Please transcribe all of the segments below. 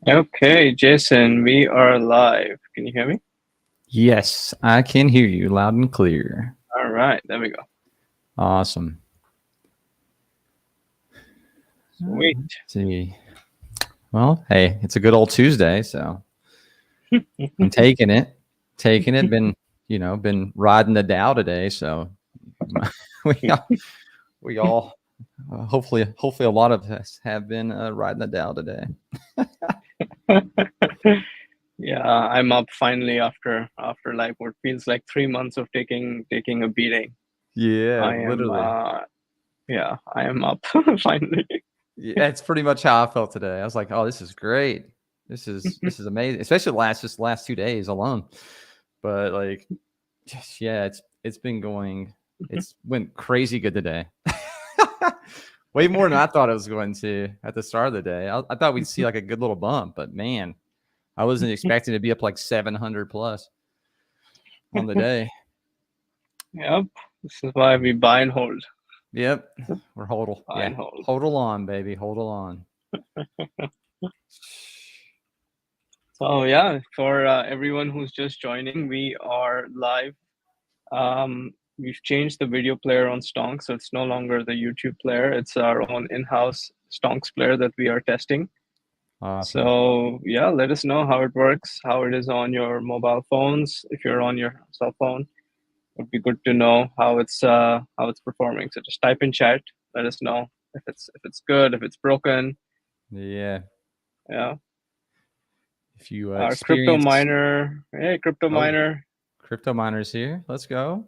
Okay, Jason, we are live. Can you hear me? Yes, I can hear you loud and clear. All right, there we go. Awesome. Sweet. Let's see. Well, hey, it's a good old Tuesday, so I'm taking it. Taking it. Been riding the Dow today, so we all, we all hopefully a lot of us have been riding the Dow today. Yeah, I'm up finally after like what feels like 3 months of taking a beating. Yeah, I am literally. yeah, I am up finally. Yeah, that's pretty much how I felt today. I was like, "Oh, this is great. This is amazing." Especially the last 2 days alone. But like, yeah, it's been going. It's went crazy good today. Way more than I thought it was going to at the start of the day. I thought we'd see like a good little bump, but man, I wasn't expecting to be up like 700 plus on the day. Yep. This is why we buy and hold. Yep, Buy yeah, and hold. hodl on, baby, hodl on. So yeah, for everyone who's just joining, we are live. We've changed the video player on Stonks, so it's no longer the YouTube player. It's our own in-house Stonks player that we are testing. Awesome. So yeah, let us know how it works, how it is on your mobile phones. If you're on your cell phone, it would be good to know how it's performing. So just type in chat. Let us know if it's good, if it's broken. Yeah, Yeah, if you our crypto experience, miner. Hey, crypto oh, miner. crypto miners here. Let's go.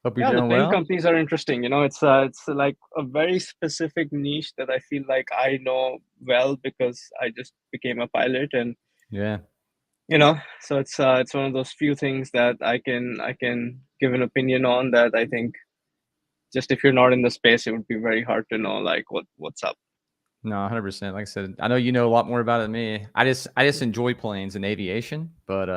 Hope you're Yeah, the doing playing well. companies are interesting. It's like a very specific niche that I feel like I know well because I just became a pilot, and Yeah. so it's one of those few things that I can give an opinion on that I think just if you're not in the space, it would be very hard to know like what's up. No, 100%. Like I said, I know you know a lot more about it than me. I just enjoy planes and aviation, but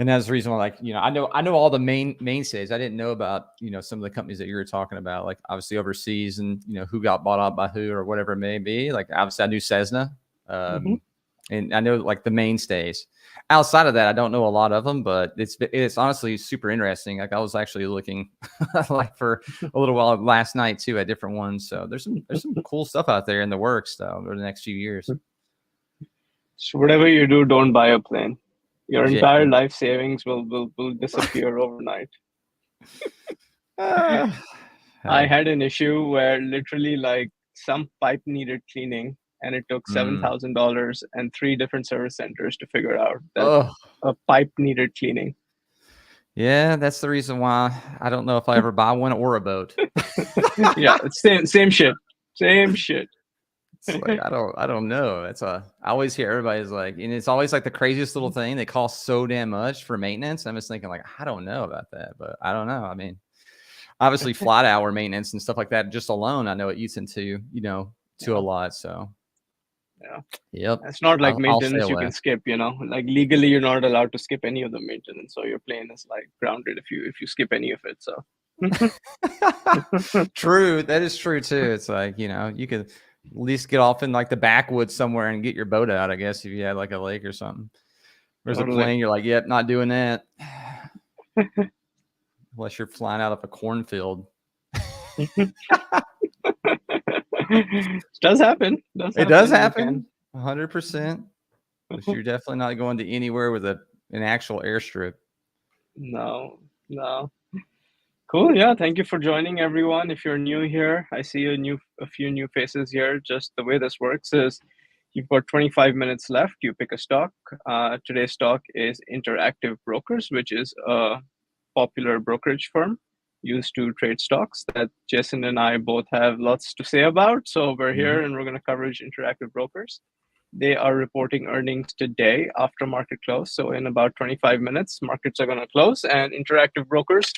and that's the reason why, like, I know all the mainstays. I didn't know about, some of the companies that you were talking about, like obviously overseas, and who got bought out by who or whatever it may be. Like obviously I knew Cessna. Hmm. And I know like the mainstays. Outside of that, I don't know a lot of them, but it's honestly super interesting. Like I was actually looking like for a little while last night too at different ones. So there's some cool stuff out there in the works though over the next few years. So whatever you do, don't buy a plane. Your Yeah. entire life savings will disappear overnight. Uh, I hey. had an issue where literally like some pipe needed cleaning, and it took Mm. $7,000 and three different service centers to figure out that Oh, a pipe needed cleaning. yeah. That's the reason why I don't know if I ever buy one or a boat. Yeah, it's same shit, same shit. It's like I don't know. I always hear everybody's like, and it's always like the craziest little thing. They cost so damn much for maintenance. I'm just thinking like, I don't know about that, but I don't know. I mean, obviously flight hour maintenance and stuff like that, just alone, I know it eats into, to a Yeah, lot. So yeah. yep, It's not like I'll stay maintenance you away. can skip. Like legally, you're not allowed to skip any of the maintenance, so your plane is like grounded if you skip any of it. So True, that is true too. It's like, you could at least get off in like the backwoods somewhere and get your boat out, I guess, if you had like a lake or something. There's a totally. plane, you're like, yep, not doing that. Unless you're flying out of a cornfield. Does happen. Does It does happen. You can. happen, 100%. But you're definitely not going to anywhere with an actual airstrip. No, no. Cool. Yeah. Thank you for joining, everyone. If you're new here, I see a few new faces here. Just the way this works is you've got 25 minutes left. You pick a stock. Today's stock is Interactive Brokers, which is a popular brokerage firm used to trade stocks that Jason and I both have lots to say about. So we're Mhm. here and we're going to coverage Interactive Brokers. They are reporting earnings today after market close. So in about 25 minutes, markets are going to close and Interactive Brokers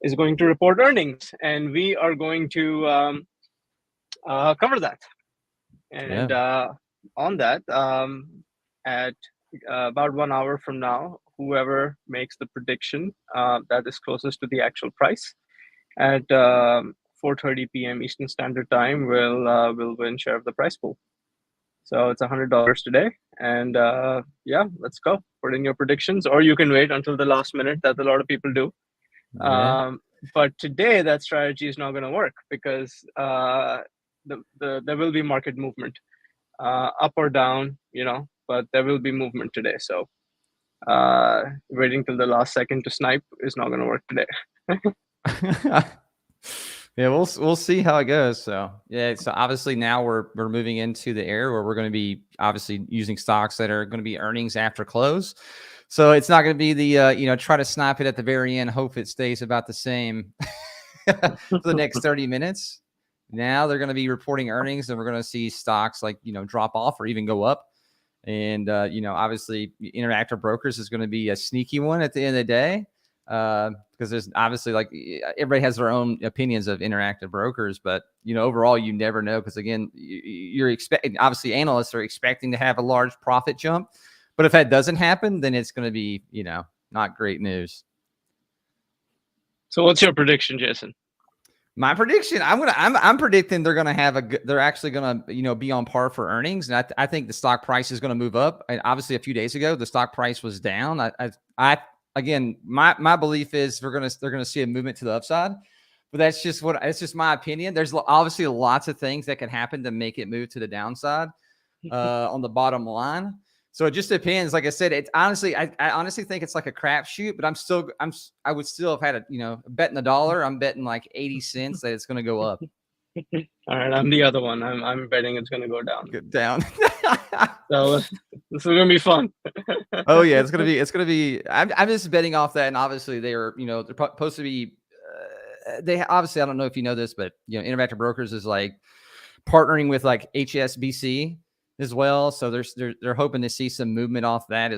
is going to report earnings, and we are going to cover that. Yeah. And on that, at about 1 hour from now, whoever makes the prediction that is closest to the actual price at 4:30 p.m. Eastern Standard Time will win share of the price pool. So it's $100 today. And yeah, let's go. Put in your predictions, or you can wait until the last minute. That a lot of people do. Yeah. But today, that strategy is not going to work because there will be market movement, up or down, but there will be movement today. So waiting till the last second to snipe is not going to work today. Yeah, we'll see how it goes. So yeah, so obviously now we're moving into the era where we're going to be obviously using stocks that are going to be earnings after close. So it's not going to be the try to snap it at the very end, hope it stays about the same for the next 30 minutes. Now they're going to be reporting earnings, and we're going to see stocks like drop off or even go up. And obviously Interactive Brokers is going to be a sneaky one at the end of the day. Because there's obviously like everybody has their own opinions of Interactive Brokers, but overall you never know, because again you're expecting, obviously analysts are expecting to have a large profit jump, but if that doesn't happen, then it's going to be not great news. So what's your prediction, Jason? My prediction, I'm predicting they're actually gonna be on par for earnings, and I think the stock price is going to move up. And obviously a few days ago the stock price was down. I again, my belief is they're gonna see a movement to the upside, but it's just my opinion. There's obviously lots of things that can happen to make it move to the downside on the bottom line. So it just depends. Like I said, it's honestly, I honestly think it's like a crapshoot, but I would still have had betting $1. I'm betting like 80 cents that it's going to go up. All right, I'm the other one. I'm betting it's going to go down. Go down. So this is going to be fun. Oh yeah, it's gonna be. I'm just betting off that, and obviously they're supposed to be. They obviously, I don't know if you know this, but Interactive Brokers is like partnering with like HSBC as well, so they're hoping to see some movement off that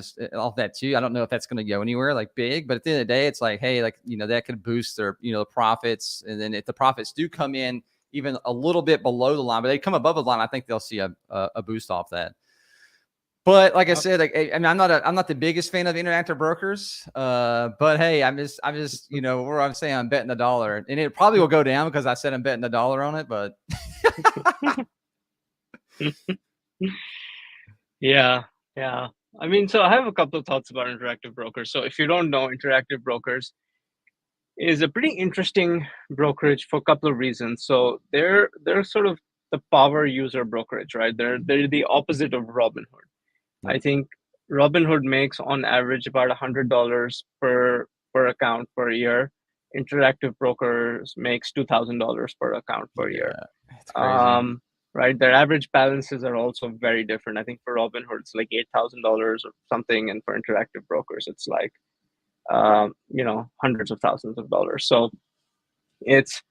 too. I don't know if that's going to go anywhere like big, but at the end of the day, it's like, hey, like that could boost their the profits, and then if the profits do come in even a little bit below the line, but they come above the line, I think they'll see a boost off that. But like I said, like, I mean, I'm not the biggest fan of Interactive Brokers, but hey, I'm just where I'm saying I'm betting $1, and it probably will go down because I said I'm betting $1 on it, but. Yeah. I mean, so I have a couple of thoughts about Interactive Brokers. So if you don't know, Interactive Brokers is a pretty interesting brokerage for a couple of reasons. So they're sort of the power user brokerage, right? They're the opposite of Robinhood. Yep. I think Robinhood makes on average about $100 per account per year. Interactive Brokers makes $2,000 per account per year. It's crazy. Right, their average balances are also very different. I think for Robinhood it's like $8,000 or something, and for Interactive Brokers it's like hundreds of thousands of dollars. So it's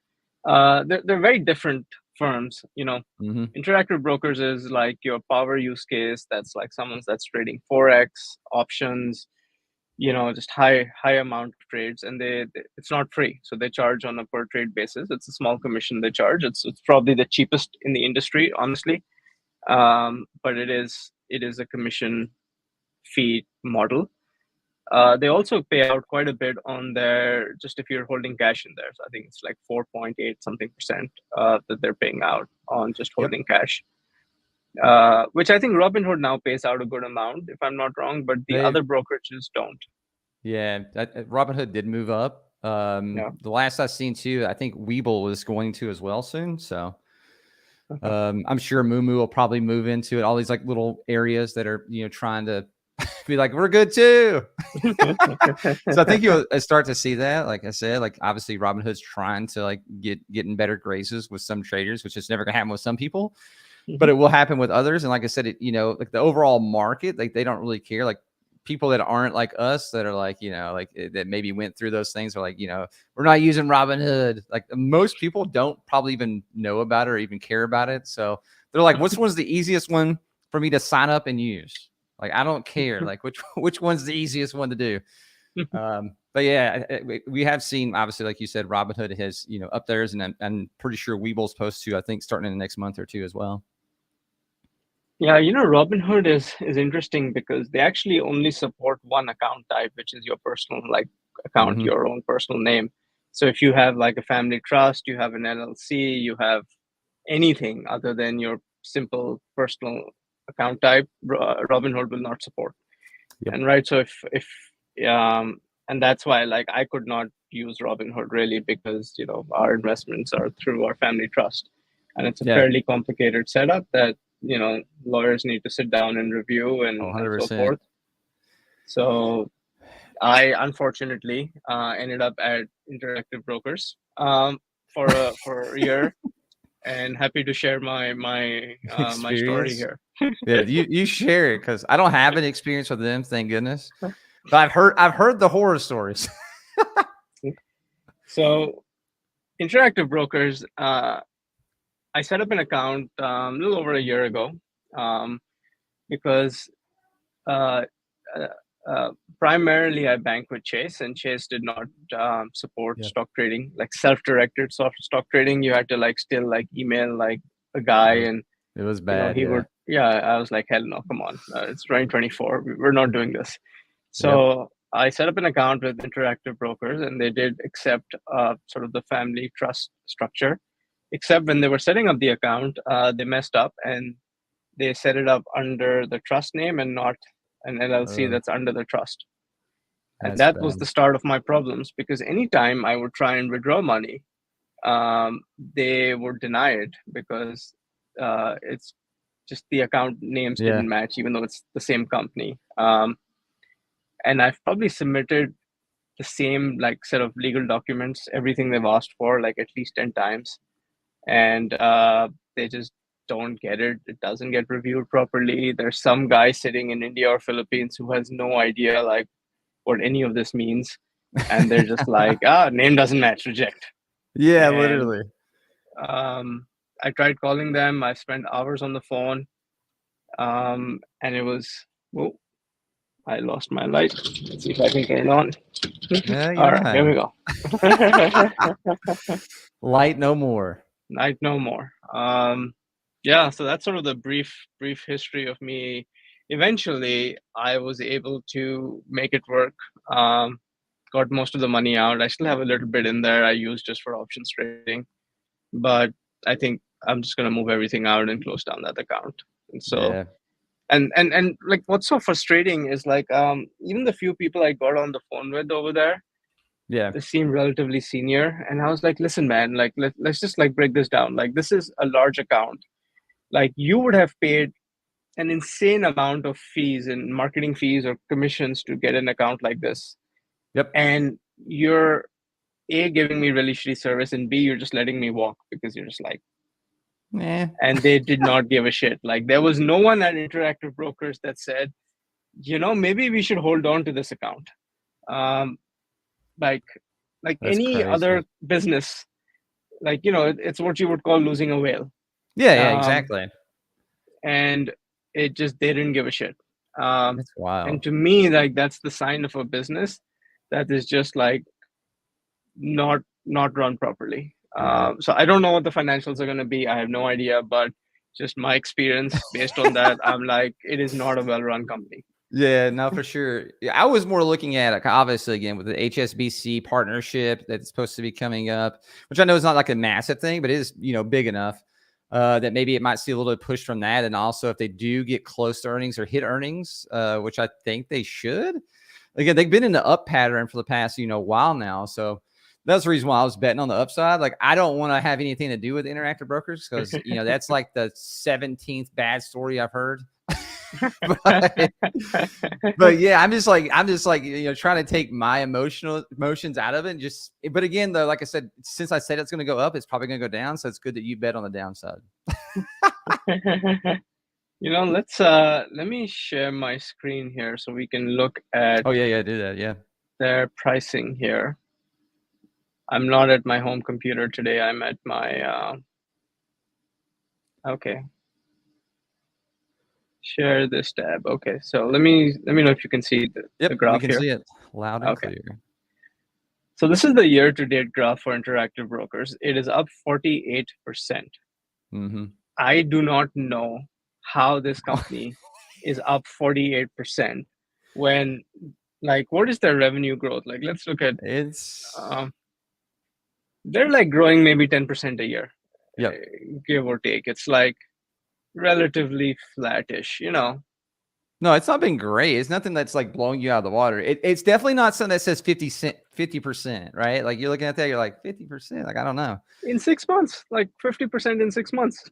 they're very different firms. Mm-hmm. Interactive Brokers is like your power use case. That's like someone's that's trading forex options, just high amount of trades, and it's not free, so they charge on a per trade basis. It's a small commission they charge. It's probably the cheapest in the industry, honestly, but it is a commission fee model. They also pay out quite a bit on their, just if you're holding cash in there. So I think it's like 4.8 something percent that they're paying out on just holding cash. Which I think Robinhood now pays out a good amount, if I'm not wrong, but the other brokerages don't. Yeah, Robinhood did move up. The last I've seen too, I think Webull was going to as well soon. So I'm sure Moomoo will probably move into it. All these like little areas that are trying to be like, we're good too. So I think you'll start to see that. Like I said, like obviously Robinhood's trying to like get in better graces with some traders, which is never gonna happen with some people, but it will happen with others. And like I said, like the overall market, like they don't really care. Like people that aren't like us, that are like, that maybe went through those things, are like, we're not using Robinhood. Like most people don't probably even know about it or even care about it. So they're like, which one's the easiest one for me to sign up and use? Like, I don't care. Like which one's the easiest one to do? But yeah, we have seen, obviously, like you said, Robinhood has, up theirs, and I'm pretty sure Webull's supposed to, I think, starting in the next month or two as well. Yeah, Robinhood is interesting because they actually only support one account type, which is your personal account, your own personal name. So if you have like a family trust, you have an LLC, you have anything other than your simple personal account type, Robinhood will not support. Yep. And right, so if and that's why like I could not use Robinhood really, because our investments are through our family trust, and it's a Yeah. fairly complicated setup that lawyers need to sit down and review Oh, and so 100%. forth. So I unfortunately ended up at Interactive Brokers for a year, and happy to share my story Experience. here. Yeah, you share it, because I don't have any experience with them, thank goodness. But I've heard the horror stories. So Interactive Brokers, I set up an account a little over a year ago, because uh, uh, primarily I bank with Chase, and Chase did not support Yeah. stock trading, like self-directed stock trading. You had to like still like email like a guy, and It was bad. he Yeah. would. Yeah, I was like, hell no, come on, it's 2024. We're not doing this. Yep. So I set up an account with Interactive Brokers, and they did accept sort of the family trust structure. Except when they were setting up the account, they messed up, and they set it up under the trust name and not an LLC that's under the trust. And That's that was bad. the start of my problems, because anytime I would try and withdraw money, they would deny it, because it's just the account names Yeah. didn't match, even though it's the same company. And I've probably submitted the same like set of legal documents, everything they've asked for, like at least 10 times. And they just don't get it. It doesn't get reviewed properly. There's some guy sitting in India or Philippines who has no idea like what any of this means. And they're just like, name doesn't match, reject. Yeah, And literally. I tried calling them. I spent hours on the phone. And it was, oh, I lost my light. Let's see if I can turn it on. Yeah, you All don't right, here have we go. light no more. Night no more. Yeah, so that's sort of the brief history of me. Eventually, I was able to make it work. Got most of the money out. I still have a little bit in there I use just for options trading, but I think I'm just gonna move everything out and close down that account. And so, Yeah. and like what's so frustrating is like even the few people I got on the phone with over there, Yeah. they seem relatively senior, and I was like, listen man, like let's just like break this down. Like this is a large account. Like you would have paid an insane amount of fees and marketing fees or commissions to get an account like this, Yep. and you're A, giving me really shitty service, and B, you're just letting me walk because you're just like. And they did not give a shit. Like there was no one at Interactive Brokers that said, maybe we should hold on to this account. um like That's any crazy. other business, like it's what you would call losing a whale. Yeah, um exactly. and it just, they didn't give a shit. um That's wild. and to me, like that's the sign of a business that is just like not run properly. Yeah. So I don't know what the financials are going to be. I have no idea, but just my experience based on that, I'm like, it is not a well run company. Yeah, no, for sure. Yeah, I was more looking at like, obviously again with the HSBC partnership that's supposed to be coming up, which I know is not like a massive thing, but it is big enough that maybe it might see a little push from that. And also if they do get close to earnings or hit earnings, which I think they should. Again, they've been in the up pattern for the past while now, so that's the reason why I was betting on the upside. Like I don't want to have anything to do with Interactive Brokers because that's like the 17th bad story I've heard. but yeah, I'm just like trying to take my emotions out of it. And but again, though, like I said, since I said it's going to go up, it's probably going to go down. So it's good that you bet on the downside. Let me share my screen here so we can look at. Oh yeah, do that. Yeah, their pricing here. I'm not at my home computer today. I'm at my. Okay. Share this tab. Okay, so let me know if you can see the graph we can here. see it loud and clear. So this is the year-to-date graph for Interactive Brokers. It is up 48%. Mm-hmm. I do not know how this company is up 48% when, like, what is their revenue growth? Like, let's look at it's. They're like growing maybe 10% a year, Yep. give or take. It's like relatively flattish, you know. No, it's not been great. It's nothing that's like blowing you out of the water. It's definitely not something that says 50%, right? Like you're looking at that, you're like 50%. Like, I don't know. In 6 months, like 50% in 6 months.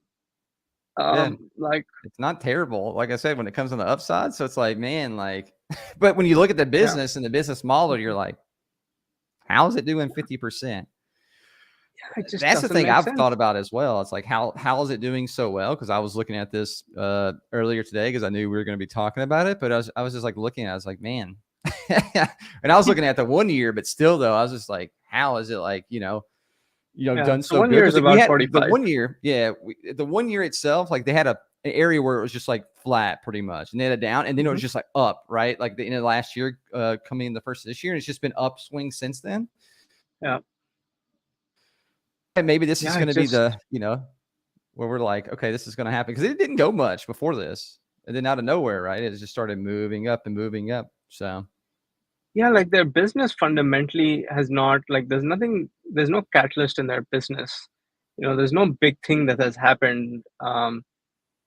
Yeah. Like, It's not terrible. Like I said, when it comes on the upside. So it's like, man, like, but when you look at the yeah, business and the business model, you're like, how is it doing 50%? it just That's the doesn't thing make I've sense. thought about as well. It's like, how is it doing so well? Because I was looking at this earlier today because I knew we were going to be talking about it. But I was just like looking at it, I was like, man. And I was looking at the 1 year, but still though, I was just like, how is it like, Yeah, done so so one good? year is Because we about had the 45. 1 year, yeah, the 1 year itself, like they had an area where it was just like flat pretty much, and they had it down, and then it was Hmm. just like up, right? Like the end of last year, coming in the first of this year, and it's just been upswing since then. Yeah, And maybe this is yeah, going it to be just where we're like, okay, this is going to happen because it didn't go much before this, and then out of nowhere, right? It just started moving up and moving up. So yeah, like their business fundamentally has not like there's no catalyst in their business. You know, there's no big thing that has happened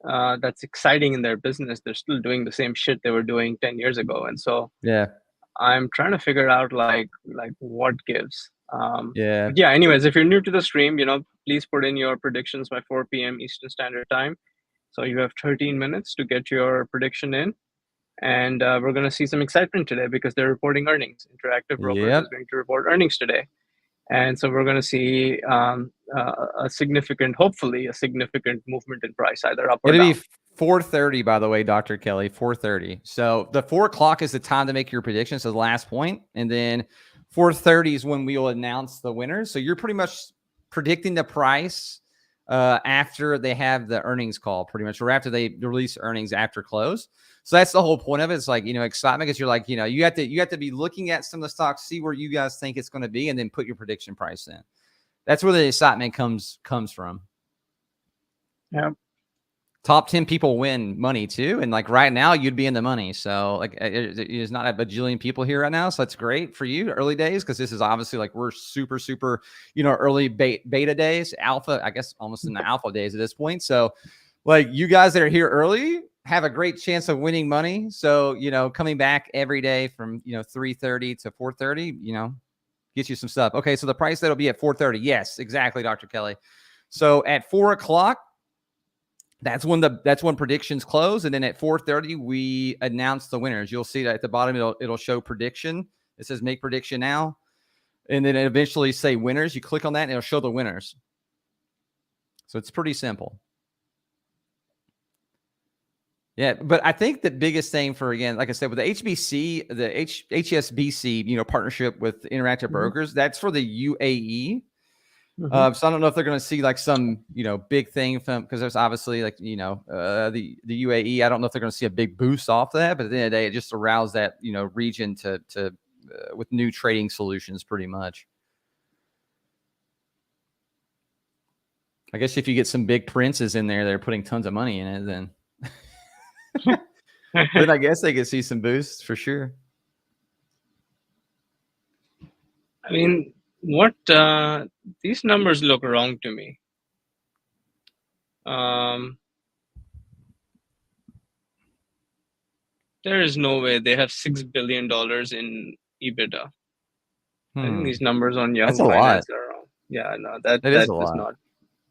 that's exciting in their business. They're still doing the same shit they were doing 10 years ago, and so yeah, I'm trying to figure out like what gives. yeah, But yeah, anyways, if you're new to the stream, please put in your predictions by 4 p.m. Eastern Standard Time. So you have 13 minutes to get your prediction in. And we're going to see some excitement today because they're reporting earnings. Interactive Brokers is yep. going to report earnings today. And so we're going to see hopefully, a significant movement in price, either up or It'll be down. 4:30, by the way, Dr. Kelly, 4:30. So the 4 o'clock is the time to make your predictions. So the last point, and then 4:30 is when we will announce the winners. So you're pretty much predicting the price after they have the earnings call, pretty much, or after they release earnings after close. So that's the whole point of it. It's like, excitement, because you're like, you have to be looking at some of the stocks, see where you guys think it's going to be, and then put your prediction price in. That's where the excitement comes from. Yeah. Top 10 people win money too. And like right now, you'd be in the money. So like there's not a bajillion people here right now. So that's great for you, early days, because this is obviously like we're super, super, early beta days, alpha, I guess almost in the alpha days at this point. So like you guys that are here early have a great chance of winning money. So, coming back every day from, 3:30 to 4:30, get you some stuff. Okay. So the price that'll be at 4:30. Yes, exactly, Dr. Kelly. So at 4 o'clock, that's when predictions close, and then at 4:30 we announce the winners. You'll see that at the bottom it'll show prediction. It says make prediction now, and then it eventually say winners. You click on that and it'll show the winners. So it's pretty simple. Yeah, but I think the biggest thing for, again, like I said, with the HBC, the HSBC, partnership with Interactive Hmm. Brokers, that's for the UAE. Hmm. So I don't know if they're going to see like some, big thing from, because there's obviously like, the UAE. I don't know if they're going to see a big boost off that, but at the end of the day, it just aroused that, region to with new trading solutions pretty much. I guess if you get some big princes in there, they're putting tons of money in it, then I guess they could see some boosts for sure. I mean, what these numbers look wrong to me. There is no way they have $6 billion in EBITDA. I think these numbers on That's Young a lot. Finance are wrong. Yeah, no, that That is that a does lot. not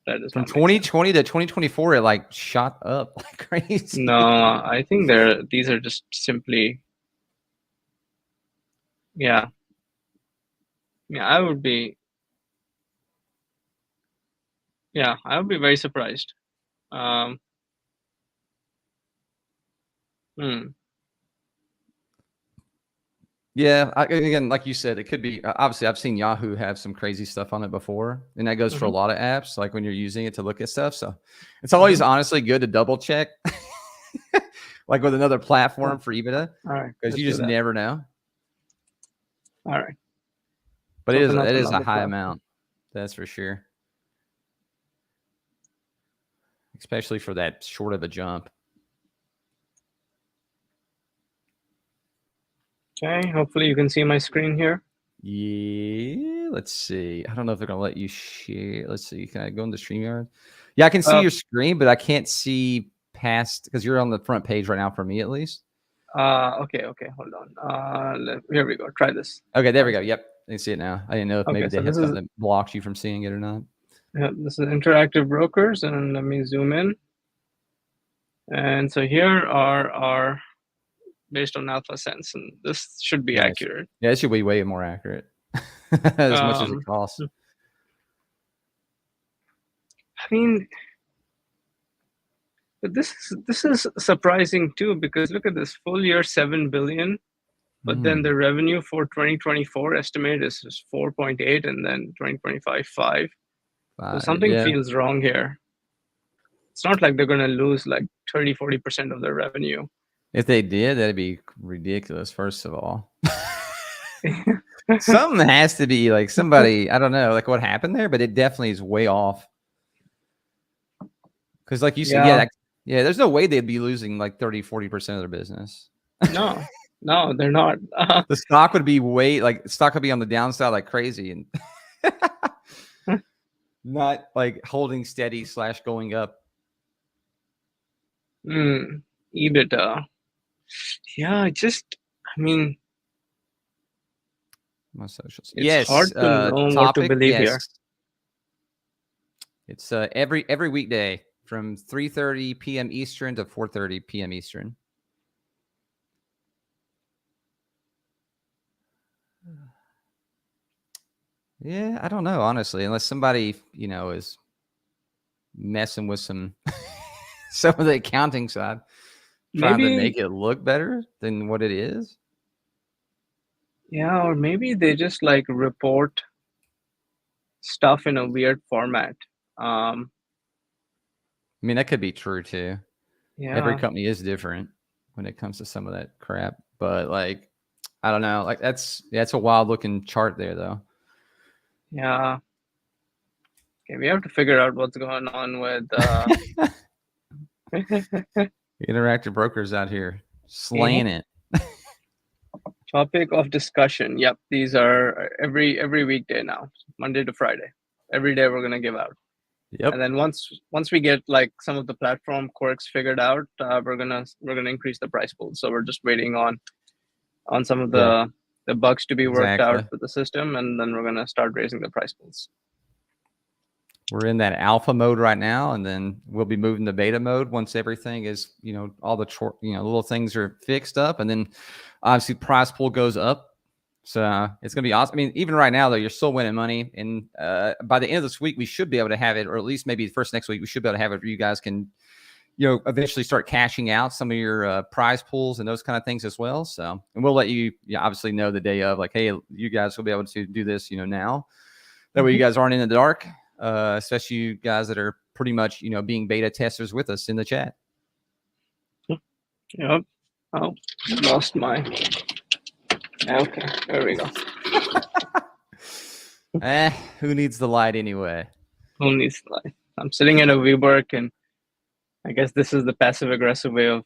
From make sense. 2020 to 2024, it like shot up like crazy. No, I think these are just simply, yeah. Yeah, I would be very surprised. Um, hmm. Yeah, again, like you said, it could be. Obviously, I've seen Yahoo have some crazy stuff on it before, and that goes for a Hmm. lot of apps. Like when you're using it to look at stuff, so it's always Hmm. honestly good to double check, like with another Yeah. platform for EBITDA, All right, because let's you do just that. never know. All right, But let's open up it is a another high platform. amount, that's for sure, especially for that short of a jump. Okay, hopefully you can see my screen here. Yeah, let's see. I don't know if they're gonna let you share. Let's see. Can I go into StreamYard? Yeah, I can see your screen, but I can't see past, because you're on the front page right now for me at least. Okay, hold on. Here we go. Try this. Okay, there we go. Yep, I can see it now. I didn't know if maybe Okay, they so had something that blocks you from seeing it or not. this is interactive brokers, and let me zoom in. And so here are our based on alpha sense, and this should be accurate. Yeah, it should be way more accurate. As much as it costs. I mean, but this is surprising too, because look at this full year 7 billion, but then the revenue for 2024 estimate is 4.8, and then 2025 5. So something feels wrong here. It's not like they're going to lose like 30-40% of their revenue. If they did, that'd be ridiculous, first of all. Something has to be like somebody, I don't know, like what happened there, but it definitely is way off. Because like you said, yeah, there's no way they'd be losing like 30-40% of their business. No, they're not. The stock would be stock would be on the downside like crazy, and not like holding steady / going up. EBITDA. Yeah, I mean, my socials. It's hard to know what to believe here. It's every weekday from 3:30 p.m. Eastern to 4:30 p.m. Eastern. Yeah, I don't know, honestly, unless somebody, is messing with some of the accounting side, trying to make it look better than what it is. Yeah, or maybe they just like report stuff in a weird format. I mean, that could be true too. Yeah. Every company is different when it comes to some of that crap, but like, I don't know, like that's a wild looking chart there though. Yeah. Okay, we have to figure out what's going on with interactive brokers out here slaying it. Topic of discussion. Yep, these are every weekday now, Monday to Friday. Every day we're gonna give out. Yep. And then once we get like some of the platform quirks figured out, we're gonna increase the price pool. So we're just waiting on some of the bugs to be worked out with the system, and then we're gonna start raising the price pools. We're in that alpha mode right now, and then we'll be moving to beta mode once everything is, all the little things are fixed up, and then obviously price pool goes up. So it's gonna be awesome. I mean, even right now though, you're still winning money, and by the end of this week, we should be able to have it, or at least maybe the first next week, we should be able to have it where you guys can, eventually start cashing out some of your prize pools and those kind of things as well. So, and we'll let you obviously know the day of, like, hey, you guys will be able to do this, now. That way you guys aren't in the dark. Especially you guys that are pretty much, being beta testers with us in the chat. Yep. Oh, lost my. Okay, there we go. Who needs the light anyway? Who needs the light? I'm sitting in a WeWork, and I guess this is the passive aggressive way of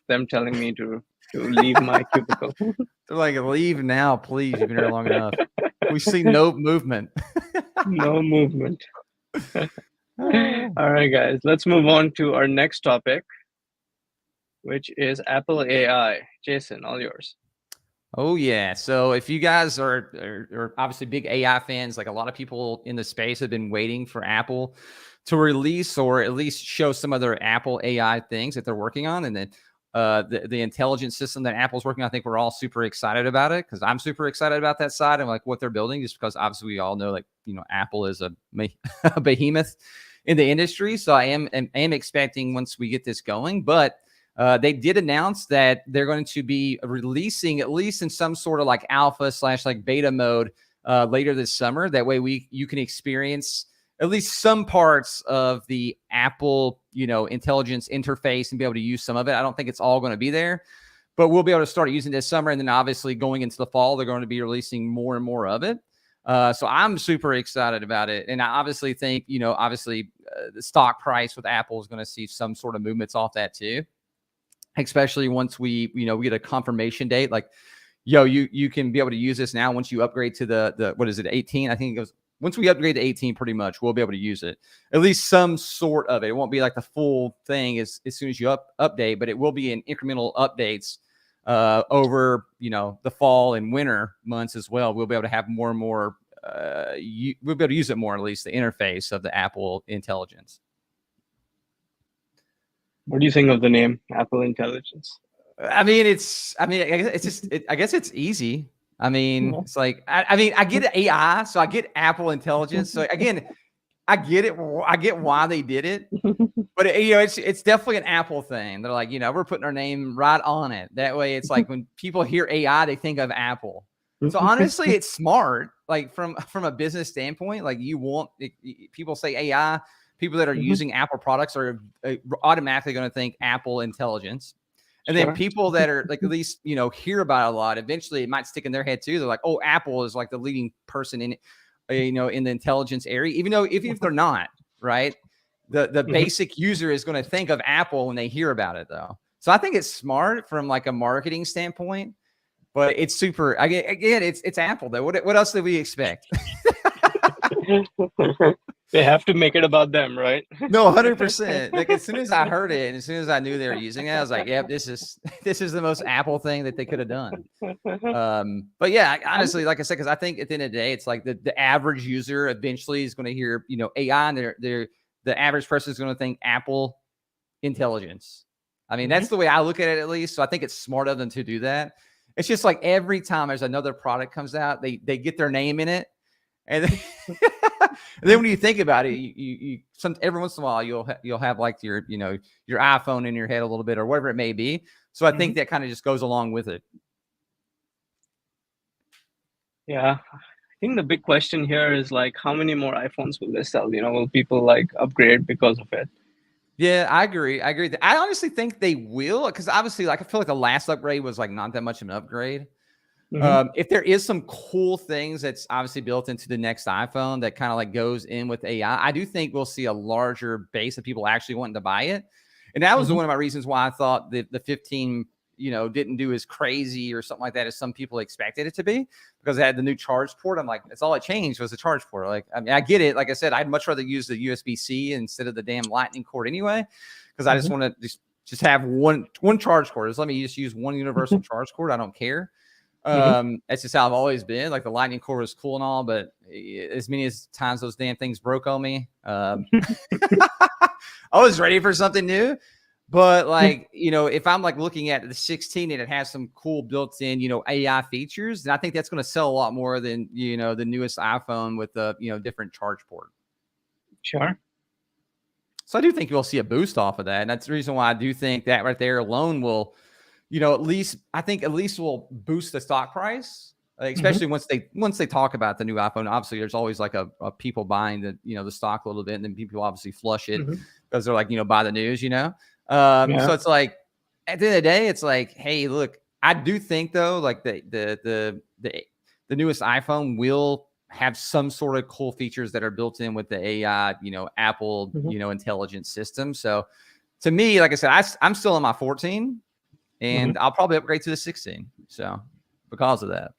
them telling me to leave my cubicle. They're like, leave now, please. You've been here long enough. We see no movement. No movement. All right, guys, let's move on to our next topic, which is Apple AI. Jason, all yours. Oh, yeah. So if you guys are obviously big AI fans, like a lot of people in the space have been waiting for Apple to release or at least show some other Apple AI things that they're working on. And then the intelligence system that Apple's working on, I think we're all super excited about it, because I'm super excited about that side and like what they're building, just because obviously we all know, like, Apple is a behemoth in the industry. So I am expecting once we get this going, but they did announce that they're going to be releasing, at least in some sort of like alpha / like beta mode later this summer. That way you can experience at least some parts of the Apple, intelligence interface and be able to use some of it. I don't think it's all going to be there, but we'll be able to start using this summer. And then obviously going into the fall, they're going to be releasing more and more of it. So I'm super excited about it. And I obviously think, the stock price with Apple is going to see some sort of movements off that too, especially once we get a confirmation date. Like, you can be able to use this now once you upgrade to the what is it, 18? I think it goes once we upgrade to 18, pretty much we'll be able to use it. At least some sort of it. It won't be like the full thing as soon as you update, but it will be in incremental updates over the fall and winter months as well. We'll be able to have more and more. We'll be able to use it more, at least the interface of the Apple Intelligence. What do you think of the name Apple Intelligence? I guess it's easy. I mean, it's like, I get AI, so I get Apple Intelligence. So again, I get it. I get why they did it, but it's definitely an Apple thing. They're like, we're putting our name right on it. That way, it's like when people hear AI, they think of Apple. So honestly, it's smart. Like from a business standpoint, like people say AI, people that are using Apple products are automatically going to think Apple Intelligence. And then people that are like, at least, hear about it a lot, eventually it might stick in their head too. They're like, oh, Apple is like the leading person in, in the intelligence area, even if they're not, right? The basic user is going to think of Apple when they hear about it though. So I think it's smart from like a marketing standpoint, but it's super, again, it's Apple though. What else do we expect? They have to make it about them, right? No, 100%. Like as soon as I heard it and as soon as I knew they were using it, I was like, yep, this is the most Apple thing that they could have done. But yeah, honestly, like I said, because I think at the end of the day, it's like the average user eventually is going to hear, AI, and the average person is going to think Apple Intelligence. I mean, that's the way I look at it, at least. So I think it's smart of them to do that. It's just like every time there's another product comes out, they get their name in it. And then when you think about it, you every once in a while you'll have like your iPhone in your head a little bit or whatever it may be. So I think that kind of just goes along with it. Yeah, I think the big question here is like, how many more iPhones will they sell? Will people like upgrade because of it? Yeah, I agree. I honestly think they will, because obviously, like I feel like the last upgrade was like not that much of an upgrade. If there is some cool things that's obviously built into the next iPhone that kind of like goes in with AI, I do think we'll see a larger base of people actually wanting to buy it. And that was one of my reasons why I thought the 15, didn't do as crazy or something like that as some people expected it to be, because it had the new charge port. I'm like, that's all it changed was the charge port. Like, I mean, I get it. Like I said, I'd much rather use the USB-C instead of the damn lightning cord anyway, because I just want to just have one charge cord. Just let me just use one universal charge cord. I don't care. That's just how I've always been. Like the lightning cord was cool and all, but as many as times those damn things broke on me, I was ready for something new. But like, if I'm like looking at the 16 and it has some cool built-in, AI features, then I think that's going to sell a lot more than, the newest iPhone with the, different charge port. Sure. So I do think you'll see a boost off of that. And that's the reason why I do think that right there alone will, at least will boost the stock price, especially once they talk about the new iPhone. Obviously, there's always like a people buying the stock a little bit, and then people obviously flush it because they're like, buy the news, So it's like at the end of the day, it's like, hey, look, I do think though, like the newest iPhone will have some sort of cool features that are built in with the AI, Apple, intelligence system. So to me, like I said, I'm still on my 14. And I'll probably upgrade to the 16. So because of that.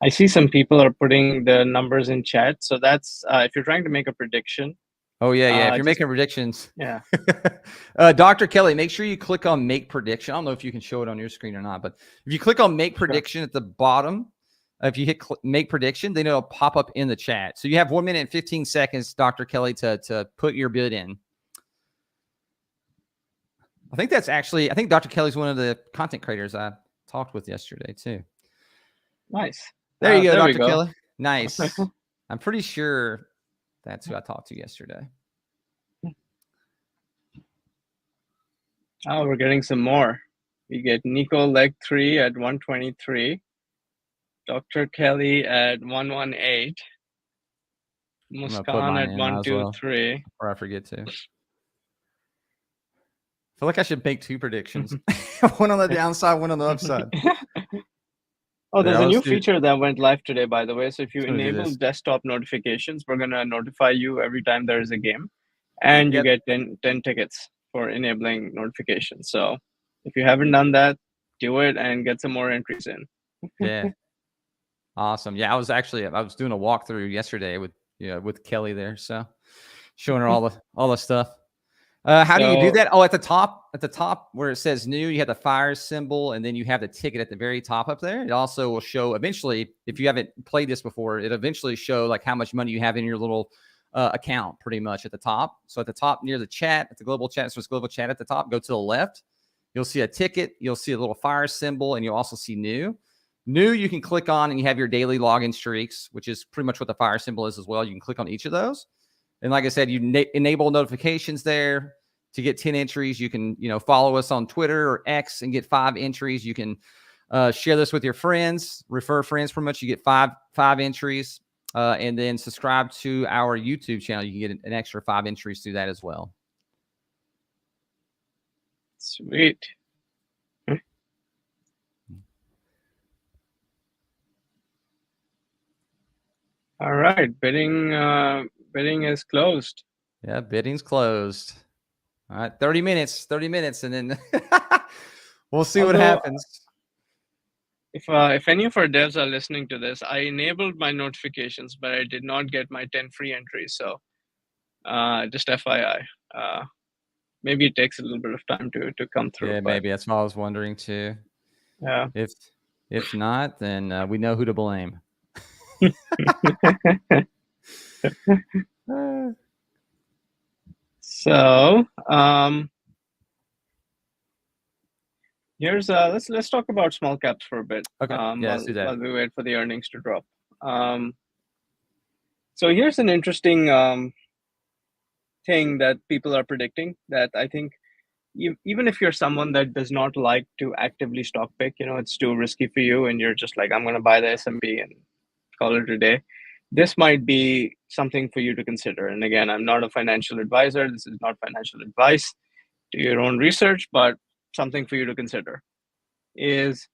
I see some people are putting the numbers in chat. So that's if you're trying to make a prediction. Oh, yeah. If you're making predictions. Yeah. Dr. Kelly, make sure you click on make prediction. I don't know if you can show it on your screen or not, but if you click on make prediction at the bottom, if you hit make prediction, then it'll pop up in the chat. So you have 1 minute and 15 seconds, Dr. Kelly, to put your bid in. I think Dr. Kelly's one of the content creators I talked with yesterday too. Nice. There you go, Dr. Kelly. Nice. I'm pretty sure that's who I talked to yesterday. Oh, we're getting some more. We get Nico Leg 3 at 123. Dr. Kelly at 118. Muskan at 123. Before I forget to. I feel like I should make two predictions. One on the downside, one on the upside. Oh, there's a new feature that went live today, by the way. So if you enable desktop notifications, we're going to notify you every time there is a game. And you get 10 tickets for enabling notifications. So if you haven't done that, do it and get some more entries in. Yeah. Awesome. Yeah, I was doing a walkthrough yesterday with Kelly there, so showing her all the stuff. How do you do So that? Oh, at the top where it says new, you have the fire symbol, and then you have the ticket at the very top up there. It also will show eventually, if you haven't played this before, it eventually show like how much money you have in your little account, pretty much at the top. So at the top near the chat, at the global chat, so it's global chat at the top. Go to the left. You'll see a ticket. You'll see a little fire symbol, and you'll also see new. New, you can click on, and you have your daily login streaks, which is pretty much what the fire symbol is as well. You can click on each of those. And like I said, you enable notifications there to get 10 entries. You can, follow us on Twitter or X and get 5 entries. You can share this with your friends, refer friends pretty much. You get five entries. And then subscribe to our YouTube channel. You can get an extra 5 entries through that as well. sweet. All right, bidding is closed. Yeah, bidding's closed. All right, 30 minutes, and then we'll see what happens. If any of our devs are listening to this, I enabled my notifications, but I did not get my 10 free entries. So just FYI, maybe it takes a little bit of time to come through. Yeah, but maybe that's what I was wondering too. Yeah. If not, then we know who to blame. So here's let's talk about small caps for a bit. Okay. Yeah, let's do that. While we wait for the earnings to drop. So here's an interesting thing that people are predicting, that I think even if you're someone that does not like to actively stock pick, it's too risky for you, and you're just like, I'm going to buy the S&P and call it a day. This might be something for you to consider. And again, I'm not a financial advisor. This is not financial advice. Do your own research, but something for you to consider is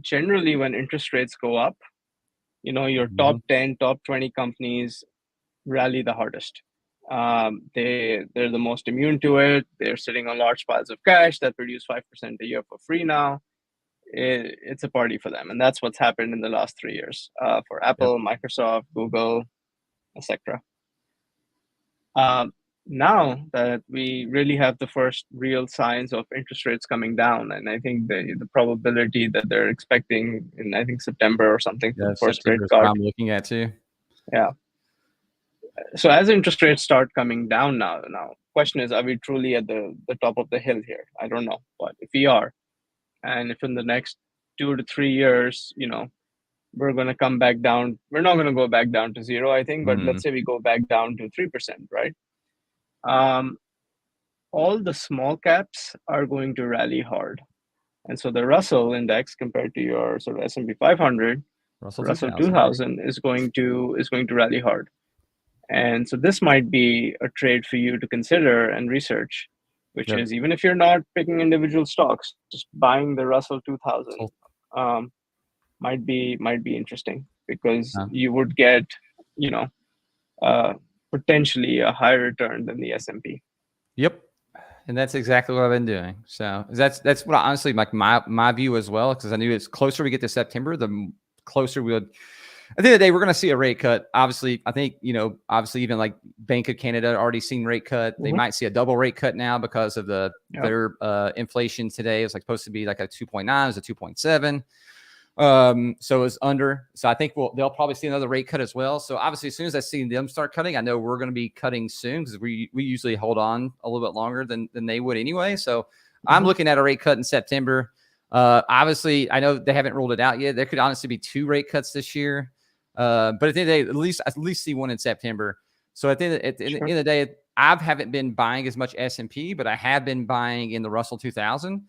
generally when interest rates go up, your top 10, top 20 companies rally the hardest. They're the most immune to it. They're sitting on large piles of cash that produce 5% a year for free now. It's a party for them, and that's what's happened in the last 3 years for Apple, Microsoft, Google, etc. Now that we really have the first real signs of interest rates coming down, and I think the probability that they're expecting in, I think, September or something, for the first rate cut. I'm looking at too. Yeah. So as interest rates start coming down now, question is, are we truly at the top of the hill here? I don't know, but if we are, and if in the next 2 to 3 years, we're going to come back down, we're not going to go back down to 0, I think, but let's say we go back down to 3%, right? All the small caps are going to rally hard, and so the Russell index compared to your sort of S&P 500, Russell 2000 is going to rally hard. And so this might be a trade for you to consider and research, which is, even if you're not picking individual stocks, just buying the Russell 2000 might be interesting, because you would get, potentially a higher return than the S&P. Yep. And that's exactly what I've been doing. So that's what honestly, like my view as well, because I knew it's closer we get to September, the closer we would. At the end of the day, we're going to see a rate cut. Obviously, I think, obviously even like Bank of Canada already seen rate cut. They might see a double rate cut now because of their inflation today. It's like supposed to be like a 2.9, it's a 2.7. So it's under. So I think they'll probably see another rate cut as well. So obviously, as soon as I see them start cutting, I know we're going to be cutting soon, because we usually hold on a little bit longer than they would anyway. So I'm looking at a rate cut in September. Obviously, I know they haven't ruled it out yet. There could honestly be 2 rate cuts this year. But at the end of the day, at least see one in September. So at the end of the day, I haven't been buying as much S&P, but I have been buying in the Russell 2000,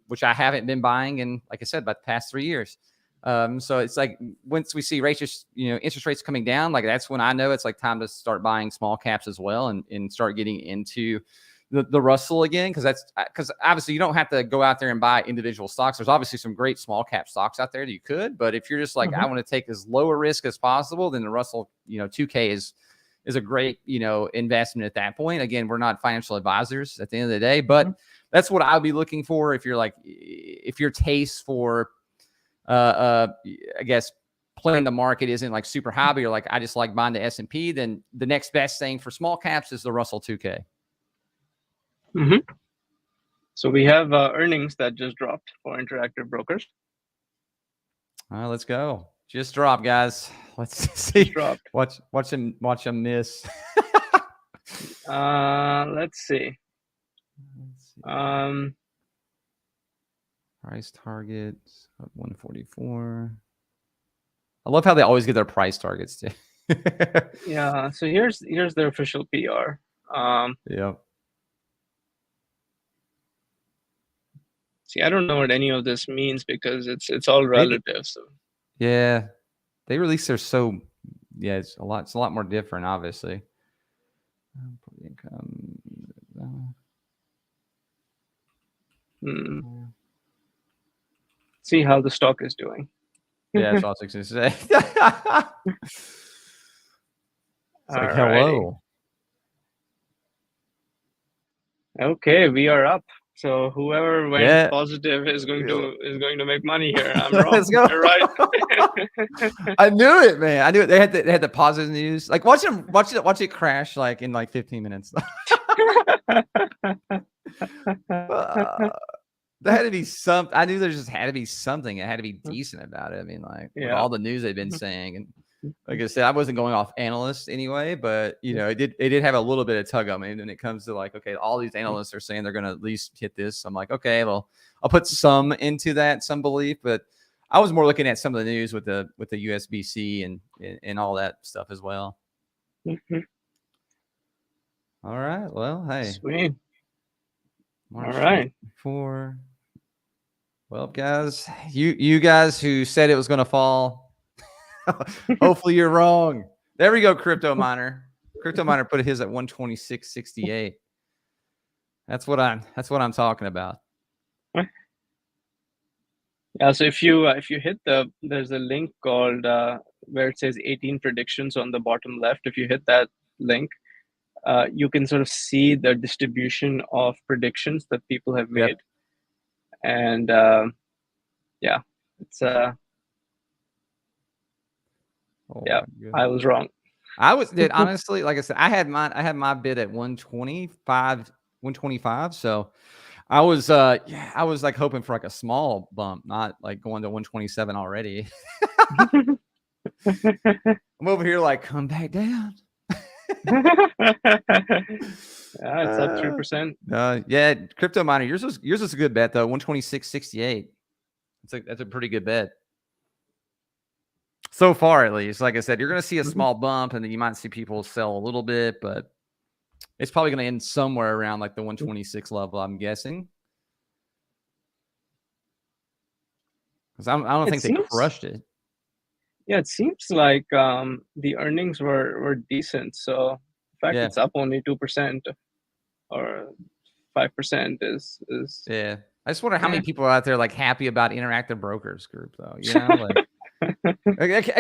which I haven't been buying in, like I said, about the past 3 years. So it's like once we see rates, interest rates coming down, like that's when I know it's like time to start buying small caps as well, and start getting into the Russell again, because obviously you don't have to go out there and buy individual stocks. There's obviously some great small cap stocks out there that you could, but if you're just like, I want to take as low a risk as possible, then the Russell 2K is a great investment at that point. Again, we're not financial advisors at the end of the day, but that's what I'll be looking for if you're like, if your taste for I guess playing the market isn't like super hobby, or like I just like buying the S&P, then the next best thing for small caps is the Russell 2K. Mm-hmm. So we have earnings that just dropped for Interactive Brokers. All right, let's go. Just drop, guys. Let's see. Just dropped. Watch them miss. Let's see. Price targets 144. I love how they always get their price targets too. Yeah. So here's their official PR. Yep. See, I don't know what any of this means because it's all relative. So yeah, they release their it's a lot more different, obviously. Income. See how the stock is doing. Yeah, that's what I was going to say. It's like, hello. Okay, we are up. So whoever went positive is going to make money here. I'm wrong. Let's go. You're right. I knew it, man. I knew it. They had the positive news. Like watch it crash like in like 15 minutes. There had to be some. I knew there just had to be something. It had to be decent about it. I mean, like with all the news they've been saying, and like I said, I wasn't going off analysts anyway, but you know, it did have a little bit of tug on me when it comes to like, okay, all these analysts are saying they're going to at least hit this. I'm like, okay, well, I'll put some into that, some belief, but I was more looking at some of the news with the USBC and all that stuff as well. Mm-hmm. All right. Well, hey. Sweet. March all right. 4. Well, guys, you guys who said it was going to fall, hopefully you're wrong. There we go, Crypto Miner. Crypto Miner put his at 126.68. That's what I'm talking about. Yeah, so if you hit there's a link called where it says 18 predictions on the bottom left. If you hit that link, you can sort of see the distribution of predictions that people have made. Yep. And yeah, it's I was wrong. I was honestly, like I said, I had my bid at 125. So I was like hoping for like a small bump, not like going to 127 already. I'm over here like, come back down. Yeah, it's up 3%. Yeah, Crypto Miner, yours was a good bet though. 126.68. That's a pretty good bet. So far, at least. Like I said, you're going to see a small bump, and then you might see people sell a little bit, but it's probably going to end somewhere around like the 126 level, I'm guessing. Because I don't think they crushed it. Yeah, it seems like the earnings were decent. So, in fact, it's up only 2% or 5% is. Yeah. I just wonder how many people are out there like happy about Interactive Brokers Group, though. You know, like.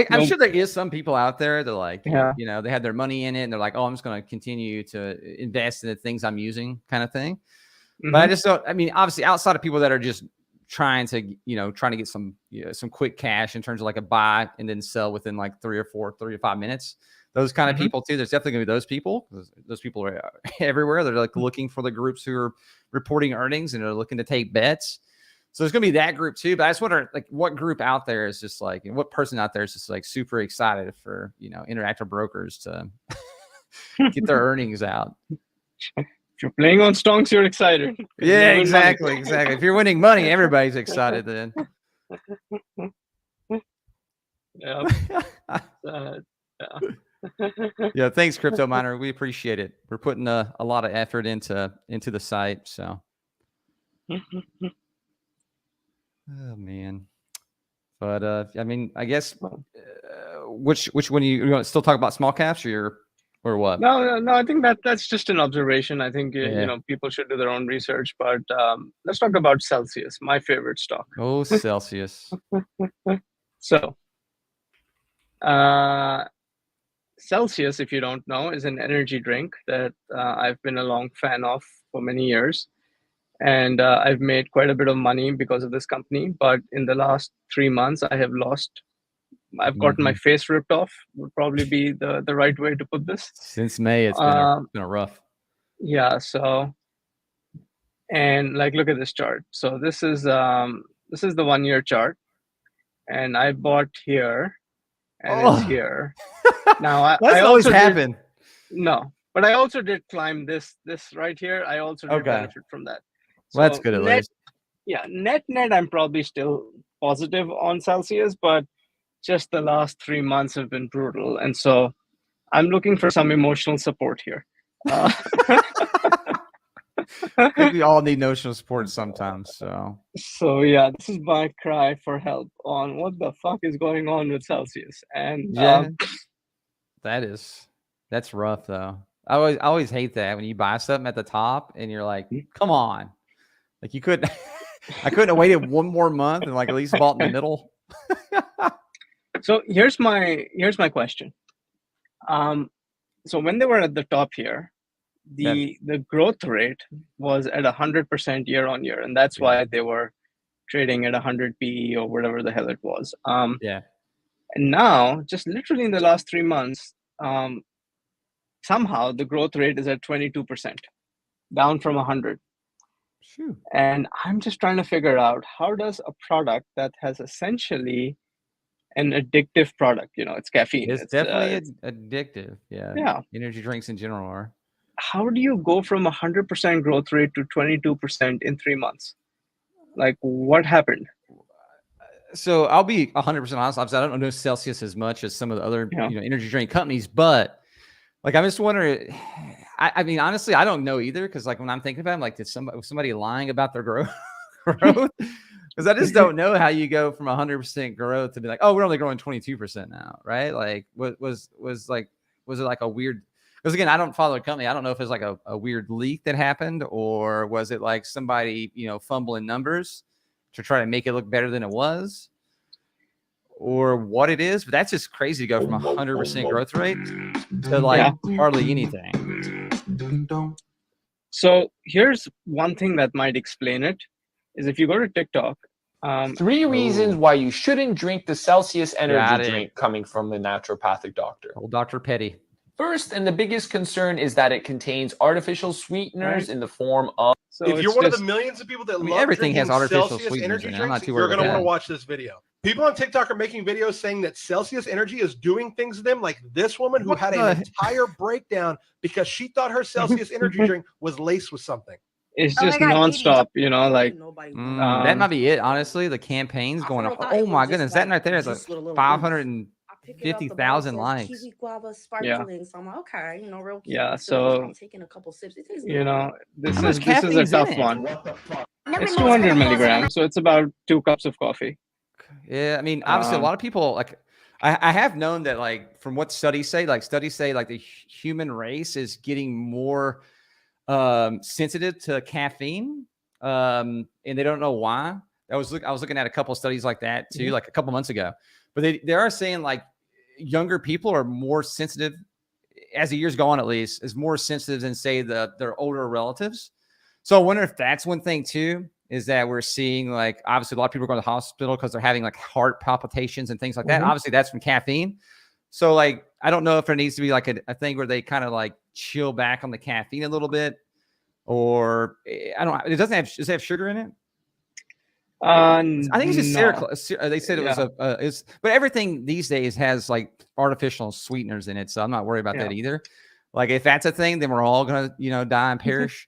I'm sure there is some people out there that like, you know, they had their money in it and they're like, oh, I'm just going to continue to invest in the things I'm using kind of thing. Mm-hmm. But I just don't, I mean, obviously outside of people that are just trying to get some quick cash in terms of like a buy and then sell within like 3 to 5 minutes, those kind of people too. There's definitely going to be those people. Those people are everywhere. They're like looking for the groups who are reporting earnings and are looking to take bets. So there's going to be that group too, but I just wonder like what group out there is just like, and what person out there is just like super excited for, you know, Interactive Brokers to get their earnings out. If you're playing on Stonks, you're excited. Yeah, exactly. If you're winning money, everybody's excited then. Yeah. Thanks, Crypto Miner. We appreciate it. We're putting a lot of effort into the site. So. Oh man, but I mean, I guess which one you want to still talk about small caps or what? No. I think that's just an observation. I think you know people should do their own research. But let's talk about Celsius, my favorite stock. Oh, Celsius. So, Celsius, if you don't know, is an energy drink that I've been a long fan of for many years. and I've made quite a bit of money because of this company. But in the last 3 months, I have lost. I've gotten my face ripped off. Would probably be the right way to put this. Since May, it's been a rough. Yeah. So, and like, look at this chart. So this is the 1 year chart, and I bought here, and it's here. Now I always also happen. no, but I also did climb this right here. I also did benefit from that. So well, that's good at least. Yeah, net, I'm probably still positive on Celsius, but just the last 3 months have been brutal, and so I'm looking for some emotional support here. I think we all need emotional support sometimes. So yeah, this is my cry for help on what the fuck is going on with Celsius. And yeah, that's rough though. I always hate that when you buy something at the top and you're like, come on, like you couldn't. I couldn't have waited one more month and like at least bought in the middle. So here's my question. So when they were at the top here, the growth rate was at 100% year on year, and that's why they were trading at 100 PE or whatever the hell it was. Yeah. And now, just literally in the last 3 months, somehow the growth rate is at 22%, down from 100. Phew. And I'm just trying to figure out, how does a product that has essentially an addictive product, it's caffeine. It's definitely addictive. Yeah. Energy drinks in general are. How do you go from 100% growth rate to 22% in 3 months? Like, what happened? So I'll be 100% honest. Obviously, I don't know Celsius as much as some of the other energy drink companies, but like I'm just wondering. I mean, honestly, I don't know either, because like when I'm thinking about it, I'm like, was somebody lying about their growth? Because I just don't know how you go from 100% growth to be like, oh, we're only growing 22% now, right? Like, was it like a weird? Because again, I don't follow the company. I don't know if it's like a weird leak that happened, or was it like somebody fumbling numbers to try to make it look better than it was, or what it is. But that's just crazy to go from 100% growth rate to like hardly anything. So here's one thing that might explain it, is if you go to TikTok. 3 reasons why you shouldn't drink the Celsius energy drink coming from a naturopathic doctor. Old Dr. Petty. First, and the biggest concern, is that it contains artificial sweeteners in the form of... So if you're one of the millions of people that love everything has artificial Celsius sweeteners energy in it. I'm not drinks, too worried you're going to about want to that. watch this video. People on TikTok are making videos saying that Celsius Energy is doing things to them, like this woman who had an entire breakdown because she thought her Celsius energy drink was laced with something. It's just nonstop, like that might be it. Honestly, the campaig's going up. Oh my goodness, that right there is like 550,000 likes. Kiwi guava sparkling. So I'm like, okay, real cute. Yeah, so I'm taking a couple sips. It tastes this is a tough one. It's 200 milligrams, so it's about 2 cups of coffee. Yeah, I mean, obviously, a lot of people like. I have known that, like, from what studies say, like the human race is getting more sensitive to caffeine, and they don't know why. I was looking at a couple of studies like that too, like a couple months ago. But they are saying like younger people are more sensitive, as the years go on, at least, is more sensitive than say their older relatives. So I wonder if that's one thing too, is that we're seeing, like, obviously a lot of people are going to the hospital because they're having like heart palpitations and things like that. Obviously that's from caffeine. So like, I don't know if there needs to be like a thing where they kind of like chill back on the caffeine a little bit, or I don't know. Does it have sugar in it? I think it's just they said it was but everything these days has like artificial sweeteners in it, so I'm not worried about that either. Like, if that's a thing, then we're all gonna die and perish.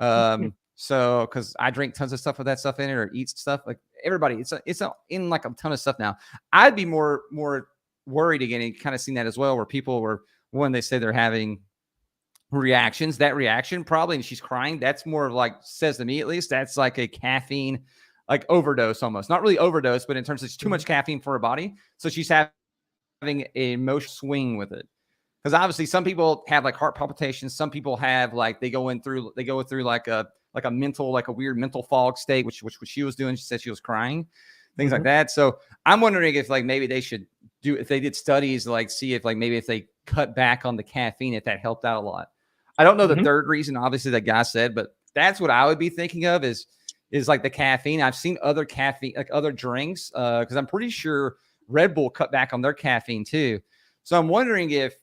So because I drink tons of stuff with that stuff in it, or eat stuff, like everybody, it's in like a ton of stuff now. I'd be more worried again, and kind of seen that as well, where people were, when they say they're having reactions, that reaction probably, and she's crying, that's more of like, says to me at least, that's like a caffeine like overdose, almost. Not really overdose, but in terms of it's too much caffeine for her body. So she's having an emotional swing with it. Because obviously some people have like heart palpitations. Some people have like, they go through like a mental, like a weird mental fog state, which she was doing. She said she was crying, things like that. So I'm wondering if like maybe they should if they did studies, like see if like maybe if they cut back on the caffeine, if that helped out a lot. I don't know the third reason, obviously, that guy said, but that's what I would be thinking of is like the caffeine. I've seen other caffeine, like other drinks, because I'm pretty sure Red Bull cut back on their caffeine too. So I'm wondering if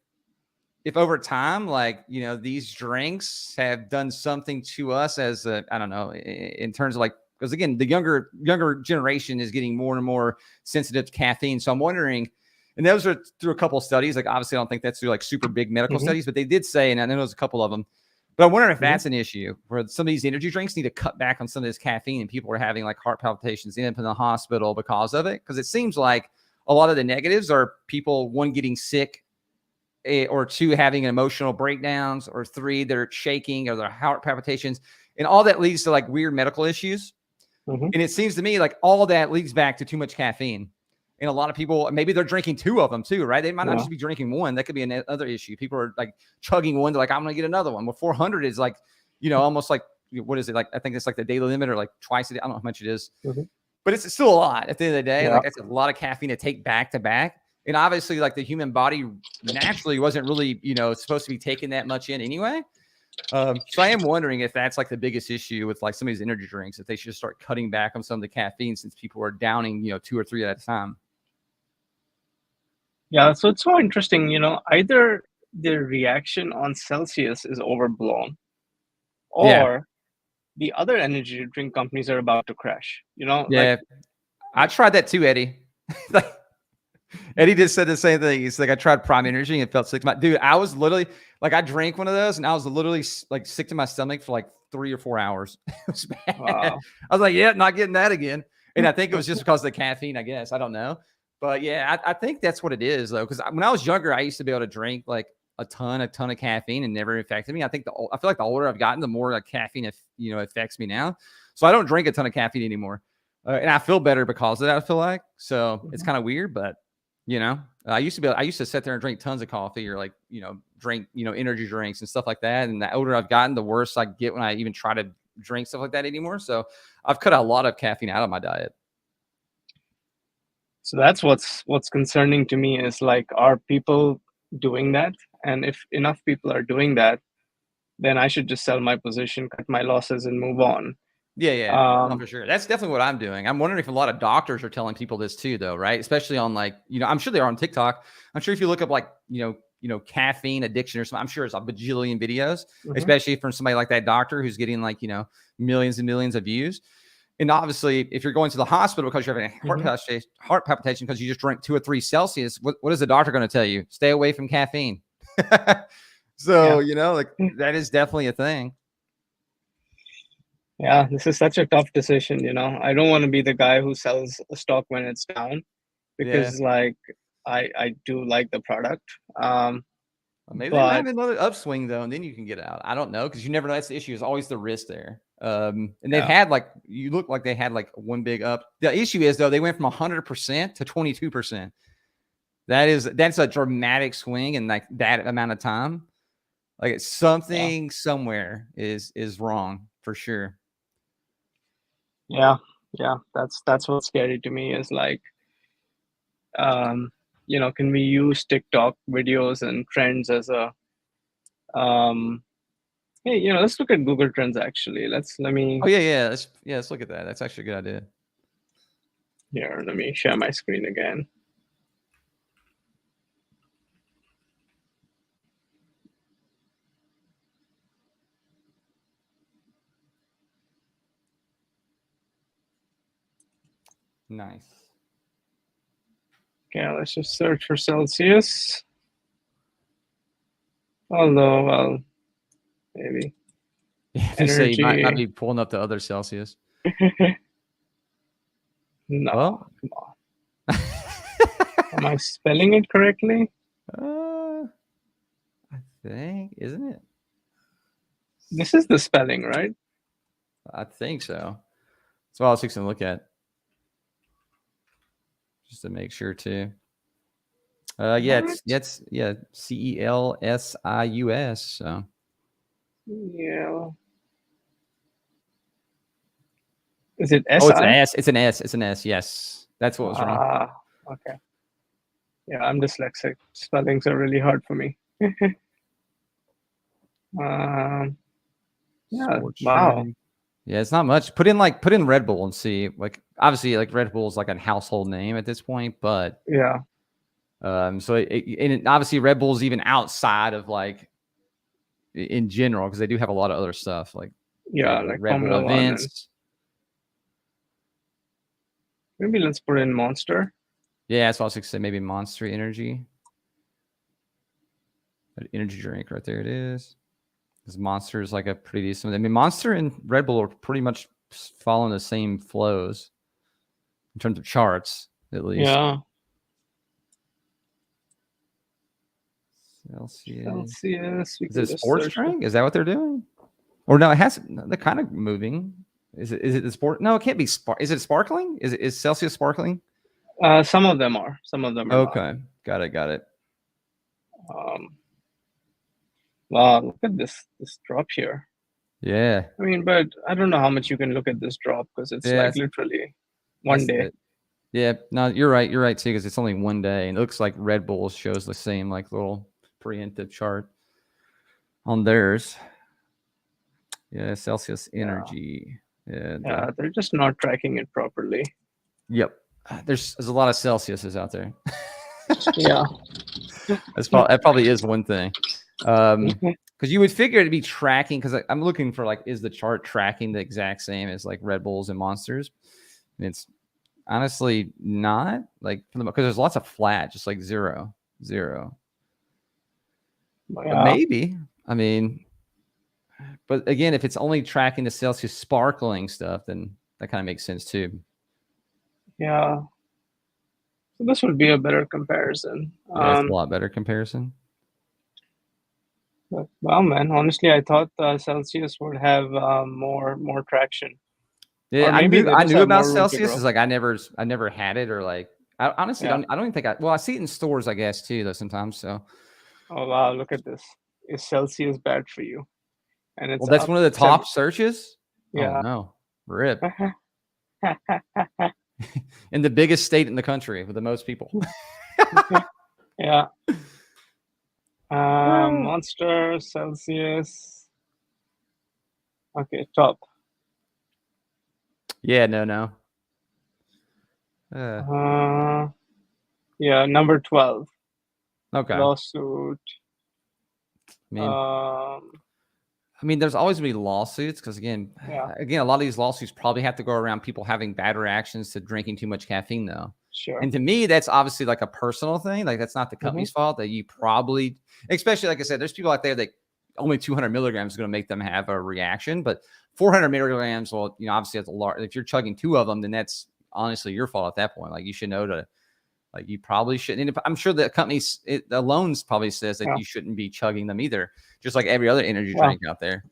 over time, like, you know, these drinks have done something to us as a, I don't know, in terms of like, because again, the younger generation is getting more and more sensitive to caffeine. So I'm wondering, and those are through a couple of studies. Like, obviously, I don't think that's through like super big medical studies, but they did say, and I know there's a couple of them. But I'm wondering if that's an issue where some of these energy drinks need to cut back on some of this caffeine, and people are having like heart palpitations, end up in the hospital because of it. Because it seems like a lot of the negatives are people, one, getting sick, or two, having emotional breakdowns, or three, they're shaking or their heart palpitations, and all that leads to like weird medical issues. And it seems to me like all that leads back to too much caffeine. And a lot of people, maybe they're drinking two of them too, right? They might not just be drinking one. That could be another issue. People are like chugging one. They're like, I'm going to get another one. Well, 400 is like, you know, almost like, what is it? Like, I think it's like the daily limit, or like twice a day. I don't know how much it is, but it's still a lot at the end of the day. Like, that's a lot of caffeine to take back to back. And obviously, like, the human body naturally wasn't really, you know, supposed to be taking that much in anyway. So I am wondering if that's like the biggest issue with like some of these energy drinks, if they should start cutting back on some of the caffeine, since people are downing, you know, 2 or 3 at a time. Yeah, so it's so interesting, you know, either the reaction on Celsius is overblown, or the other energy drink companies are about to crash, you know? Yeah, like, I tried that too, Eddie. Like, Eddie just said the same thing. He's like, I tried Prime Energy and felt sick to my dude. I was literally like, I drank one of those and I was literally like sick to my stomach for like 3 or 4 hours. It was bad. Wow. I was like, yeah, not getting that again. And I think it was just because of the caffeine, I guess. I don't know. But yeah, I think that's what it is, though. Because when I was younger, I used to be able to drink like a ton of caffeine and never affected me. I feel like the older I've gotten, the more like caffeine, affects me now. So I don't drink a ton of caffeine anymore, and I feel better because of that. I feel like so it's kind of weird, but you know, I used to sit there and drink tons of coffee, or like, you know, drink, you know, energy drinks and stuff like that. And the older I've gotten, the worse I get when I even try to drink stuff like that anymore. So I've cut a lot of caffeine out of my diet. So that's what's concerning to me, is like, are people doing that? And if enough people are doing that, then I should just sell my position, cut my losses, and move on. Yeah, no, for sure. That's definitely what I'm doing. I'm wondering if a lot of doctors are telling people this too, though, right? Especially on, like, you know, I'm sure they are on TikTok. I'm sure if you look up like, you know, caffeine addiction or something, I'm sure it's a bajillion videos, especially from somebody like that doctor who's getting like, you know, millions and millions of views. And obviously, if you're going to the hospital because you're having a heart palpitation because you just drank 2 or 3 Celsius, what is the doctor going to tell you? Stay away from caffeine. So, you know, like, that is definitely a thing. Yeah, this is such a tough decision, you know. I don't want to be the guy who sells a stock when it's down, because like I do like the product. Maybe they might have another upswing though, and then you can get out. I don't know, because you never know. That's the issue. Is always the risk there. And they've had like, you look like they had like one big up. The issue is though, they went from 100% to 22%. That's a dramatic swing in like that amount of time. Like, it's something somewhere is wrong for sure. Yeah, that's what's scary to me, is like, you know, can we use TikTok videos and trends as a hey, you know, let's look at Google Trends actually. Let's look at that. That's actually a good idea. Here, let me share my screen again. Nice. Okay, let's just search for Celsius. Although, well, maybe. Yeah, if you say you might be pulling up the other Celsius. No, well, come on. Am I spelling it correctly? I think, isn't it? This is the spelling, right? I think so. That's what I was fixing to look at, just to make sure too. It's CELSIUS. So yeah. Is it S? Oh, it's an S. It's an S. It's an S. Yes, that's what was wrong. Okay. Yeah, I'm dyslexic. Spellings are really hard for me. Yeah. Sports Wow. drink. Yeah, it's not much. Put in Red Bull and see. Like obviously, like Red Bull is like a household name at this point, but Yeah. so and obviously Red Bull's even outside of like in general because they do have a lot of other stuff like Yeah, like like Red Bull Formula One, and events. maybe let's put in Monster. Yeah, that's what I was going to say. Maybe Monster Energy. An energy drink right there. It is. Because Monster is like a pretty decent. I mean, Monster and Red Bull are pretty much following the same flows in terms of charts, at least. Yeah. Celsius. Is Is it a sports drink? Is that what they're doing? Or no, it has. They're kind of moving. Is it the sport? No, it can't be. Is it sparkling? Is Celsius sparkling? Some of them are. Some of them are. Okay, got it. Wow, look at this drop here. Yeah. I mean, but I don't know how much you can look at this drop because it's like literally one day. Yeah, no, you're right. You're right too, because it's only one day, and it looks like Red Bull shows the same like little preemptive chart on theirs. Yeah, Celsius Energy. Yeah, they're just not tracking it properly. Yep, there's a lot of Celsiuses out there. Yeah, that probably is one thing. Because you would figure it'd be tracking. Because I'm looking for like, is the chart tracking the exact same as like Red Bulls and Monsters? And it's honestly not like because there's lots of flat, just like 0, 0. But maybe. I mean, but again, if it's only tracking the Celsius sparkling stuff, then that kind of makes sense too. Yeah. So this would be a better comparison. Yeah, it's a lot better comparison. But, well, man, honestly, I thought Celsius would have more traction. Yeah, I knew about Celsius. It's like I never had it, or like I honestly don't even think I see it in stores, I guess, too, though sometimes. So. Oh wow, look at this. Is Celsius bad for you? And it's that's one of the top searches. Yeah. Oh no, rip. In the biggest state in the country with the most people. Yeah. Monster, Celsius. Okay, top. Yeah, no. Yeah, number 12. Okay. Lawsuit. I mean, there's always going to be lawsuits because, again, a lot of these lawsuits probably have to go around people having bad reactions to drinking too much caffeine, though. Sure. And to me, that's obviously like a personal thing. Like, that's not the company's fault that you probably, especially like I said, there's people out there that only 200 milligrams is going to make them have a reaction, but 400 milligrams, well, obviously that's a large. If you're chugging 2 of them, then that's honestly your fault at that point. Like, you should know to. Like, you probably shouldn't. And I'm sure the companies, the loans probably says that you shouldn't be chugging them either, just like every other energy drink out there.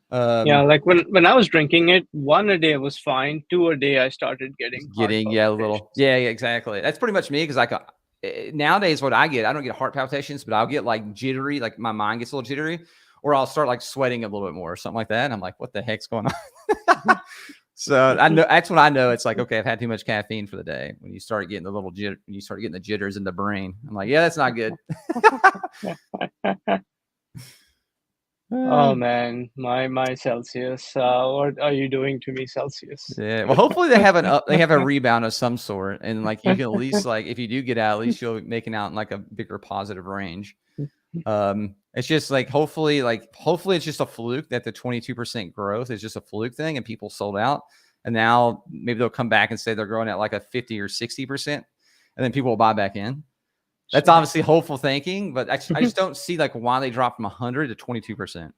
Like when I was drinking it, 1 a day was fine. 2 a day, I started getting a little. Yeah, exactly. That's pretty much me because nowadays what I don't get heart palpitations, but I'll get like jittery, like my mind gets a little jittery, or I'll start like sweating a little bit more or something like that. And I'm like, what the heck's going on? So I know that's when I know it's like, okay, I've had too much caffeine for the day. When you start getting the little you start getting the jitters in the brain. I'm like, yeah, that's not good. Oh man, my Celsius. What are you doing to me, Celsius? Yeah. Well, hopefully they have a rebound of some sort, and like you can at least like if you do get out, at least you'll be making out in like a bigger positive range. It's just like hopefully it's just a fluke that the 22% growth is just a fluke thing and people sold out, and now maybe they'll come back and say they're growing at like a 50 or 60%, and then people will buy back in. That's obviously hopeful thinking, but I just don't see like why they dropped from 100 to 22%.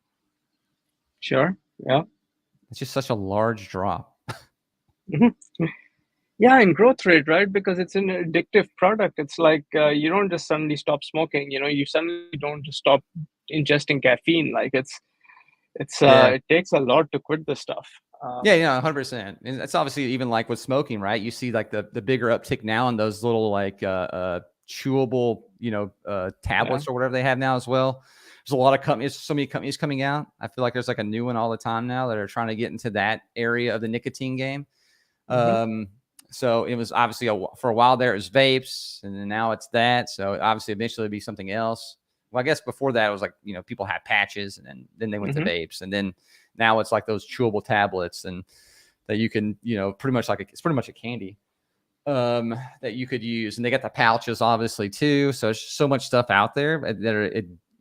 Sure. Yeah. It's just such a large drop. Yeah, in growth rate, right? Because it's an addictive product. It's like you don't just suddenly stop smoking. You suddenly don't just stop ingesting caffeine. Like it takes a lot to quit this stuff. 100%. And it's obviously even like with smoking, right? You see like the bigger uptick now in those little like chewable, tablets or whatever they have now as well. There's a lot of companies, so many companies coming out. I feel like there's like a new one all the time now that are trying to get into that area of the nicotine game. So it was obviously for a while there, it was vapes, and then now it's that. So obviously eventually it'll be something else. well, I guess before that it was like, people had patches, and then they went to Mhm. vapes, and then now it's like those chewable tablets, and that you can, pretty much it's pretty much a candy that you could use. And they got the pouches obviously too. So there's so much stuff out there that are,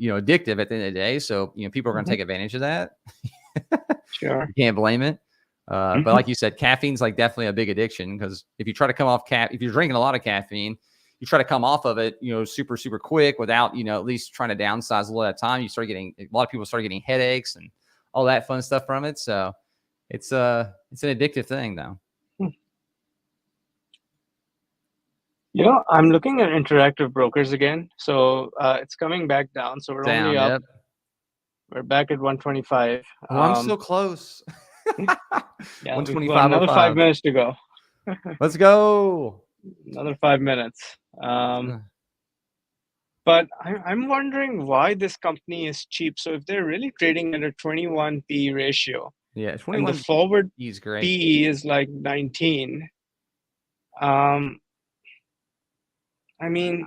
addictive at the end of the day. So, people are going to Mhm. take advantage of that. Sure. You can't blame it. But like you said, caffeine's like definitely a big addiction, because if you try to come off if you're drinking a lot of caffeine, you try to come off of it, super, super quick without, at least trying to downsize a little at a time. A lot of people start getting headaches and all that fun stuff from it. So it's an addictive thing though. I'm looking at Interactive Brokers again. So it's coming back down. So we're only up. Yep. We're back at 125. Oh, I'm so close. Yeah, we've got another 5 minutes to go. Let's go. Another 5 minutes. But I'm wondering why this company is cheap. So if they're really trading at a 21 P ratio, yeah, 21 and the forward is great. PE is like 19. I mean,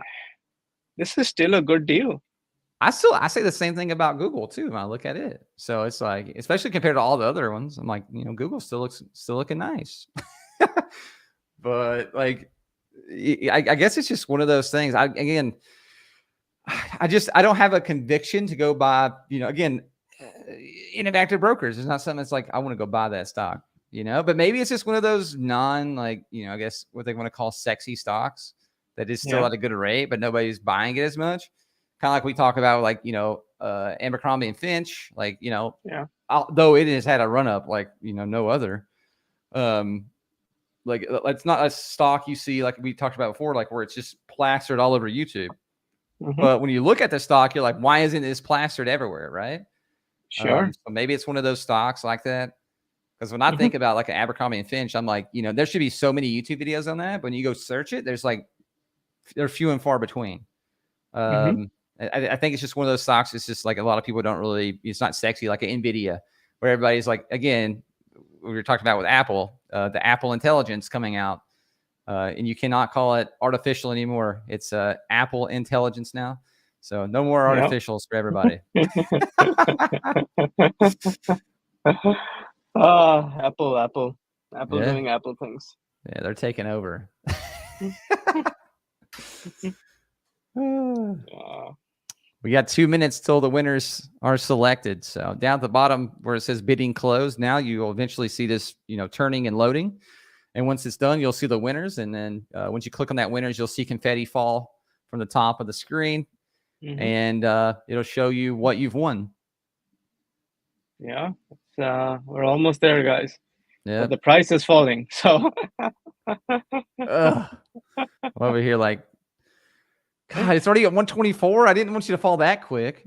this is still a good deal. I say the same thing about Google too when I look at it. So it's like, especially compared to all the other ones, I'm like, Google still looking nice. But like, I guess it's just one of those things. I don't have a conviction to go buy, again, Interactive Brokers. It's not something that's like, I want to go buy that stock, but maybe it's just one of those I guess what they want to call sexy stocks that is still at a good rate, but nobody's buying it as much. Kind of like we talk about, like, Abercrombie and Finch, like, though it has had a run up like, no other. Like, it's not a stock you see like we talked about before, like where it's just plastered all over YouTube. But when you look at the stock, you're like, why isn't this plastered everywhere, right? Sure. So maybe it's one of those stocks like that. Because when I think about like an Abercrombie and Finch, I'm like, there should be so many YouTube videos on that. But when you go search it, they're few and far between. I think it's just one of those stocks. It's just like a lot of people don't really, it's not sexy like an NVIDIA, where everybody's like, again, we were talking about with Apple, the Apple Intelligence coming out, and you cannot call it artificial anymore. It's Apple Intelligence now. So no more artificials for everybody. Apple doing Apple things. Yeah, they're taking over. We got 2 minutes till the winners are selected. So down at the bottom where it says bidding closed, now you'll eventually see this, turning and loading. And once it's done, you'll see the winners. And then once you click on that winners, you'll see confetti fall from the top of the screen. And it'll show you what you've won. Yeah, we're almost there, guys. Yeah, but the price is falling. So over here, like, God, it's already at 124. I didn't want you to fall that quick.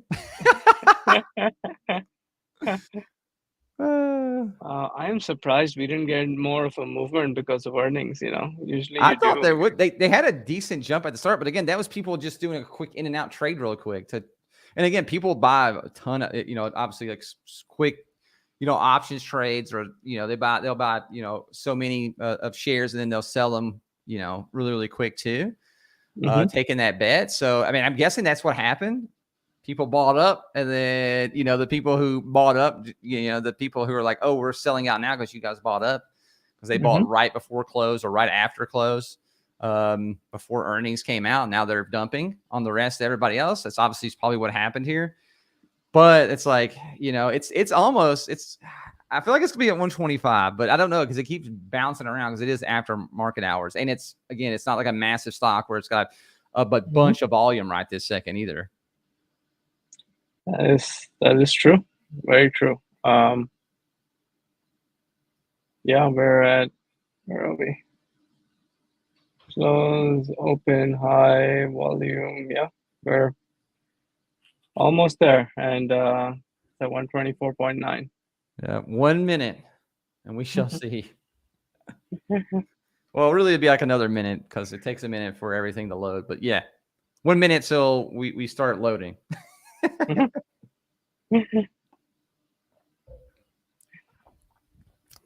I am surprised we didn't get more of a movement because of earnings. Usually I thought they would. They had a decent jump at the start, but again, that was people just doing a quick in and out trade real quick. And again, people buy a ton of, obviously like quick, options trades, or they'll buy so many of shares, and then they'll sell them, really, really quick too. Taking that bet. So I mean, I'm guessing that's what happened. People bought up, and then the people who bought up, the people who are like, oh, we're selling out now because you guys bought up, because they bought right before close or right after close, before earnings came out. Now they're dumping on the rest of everybody else. That's obviously probably what happened here. But it's like, it's almost, I feel like it's gonna be at 125, but I don't know, because it keeps bouncing around because it is after market hours, and it's not like a massive stock where it's got a bunch of volume right this second either. That is true. Very true. Yeah, where are we? Close, open, high, volume. Yeah, we're almost there, and at 124.9. Yeah, 1 minute, and we shall see. Well, really, it'd be like another minute, because it takes a minute for everything to load. But yeah, 1 minute till we start loading.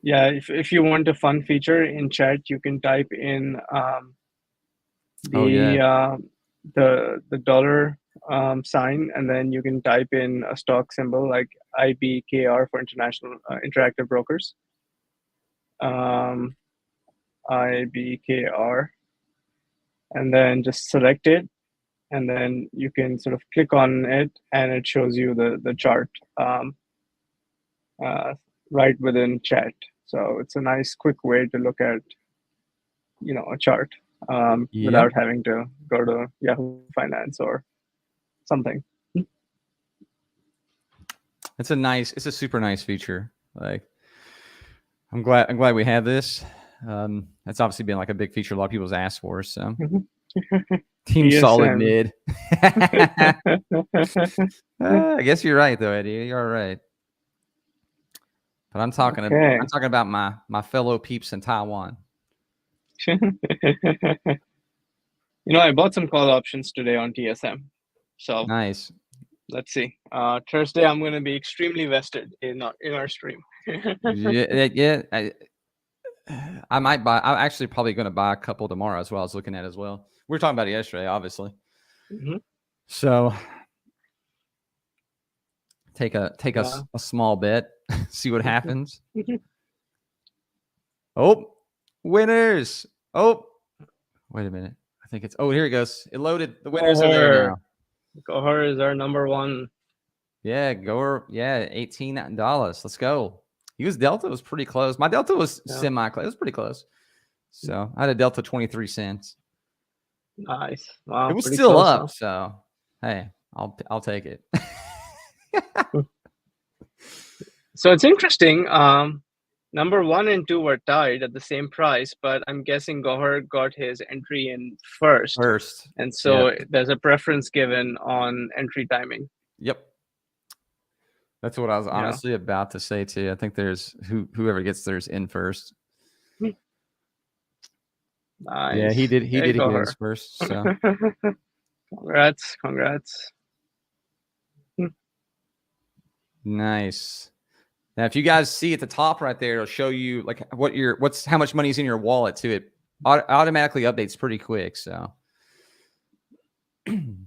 Yeah, if you want a fun feature in chat, you can type in the dollar sign, and then you can type in a stock symbol like IBKR for International Interactive Brokers. IBKR, and then just select it, and then you can sort of click on it, and it shows you the chart right within chat. So it's a nice, quick way to look at a chart without having to go to Yahoo Finance or something. It's a super nice feature. Like, I'm glad we have this. That's obviously been like a big feature a lot of people's asked for. So Team Solid Mid. I guess you're right though, Eddie. You're right. But I'm talking about my fellow peeps in Taiwan. I bought some call options today on TSM. So nice. Let's see. Thursday, I'm going to be extremely vested in our stream. yeah. I might buy. I'm actually probably going to buy a couple tomorrow as well. I was looking at as well. We were talking about it yesterday, obviously. Mm-hmm. So take a small bet, see what happens. Oh, winners! Oh, wait a minute. I think it's. Oh, here it goes. It loaded. The winners are there now. Gohar is our number one. Yeah, Gohar. Yeah, $18. Let's go. Delta was pretty close. My Delta was semi-close. It was pretty close. So I had a Delta 23 cents. Nice. Wow. It was still close, up. Huh? So hey, I'll take it. So it's interesting. Number 1 and 2 were tied at the same price, but I'm guessing Gohar got his entry in first. And so there's a preference given on entry timing. Yep. That's what I was honestly about to say too. I think there's whoever gets theirs in first. Nice. Yeah, he did get his first. So congrats. Nice. Now, if you guys see at the top right there, it'll show you like how much money is in your wallet too. It automatically updates pretty quick. So, and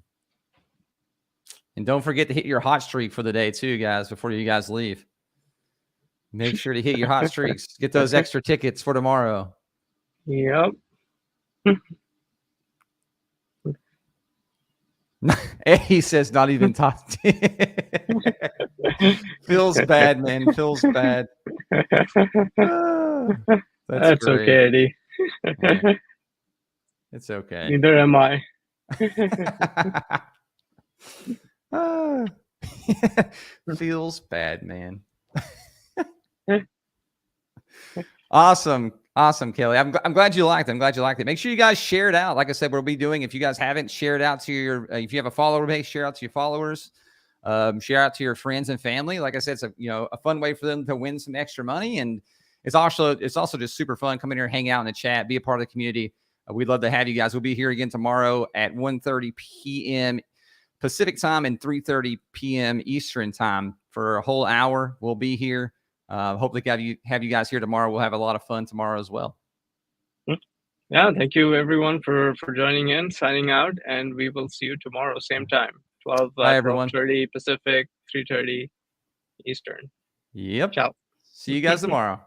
don't forget to hit your hot streak for the day too, guys. Before you guys leave, make sure to hit your hot streaks. Get those extra tickets for tomorrow. Yep. He says not even top 10. Feels bad, man. Feels bad. That's okay, Eddie. Yeah. It's okay. Neither am I. Feels bad, man. Awesome, Kelly. I'm glad you liked it. Make sure you guys share it out. Like I said, we'll be doing, if you guys haven't shared out to your, if you have a follower base, share out to your followers, share out to your friends and family. Like I said, it's a fun way for them to win some extra money. And it's also just super fun. Come in here, hang out in the chat, be a part of the community. We'd love to have you guys. We'll be here again tomorrow at 1:30 p.m. Pacific time and 3:30 p.m. Eastern time for a whole hour. We'll be here. Hopefully have you guys here tomorrow. We'll have a lot of fun tomorrow as well. Yeah, thank you everyone for joining in, signing out, and we will see you tomorrow, same time, 12:30 Pacific, 3:30 Eastern. Yep. Ciao. See you guys tomorrow.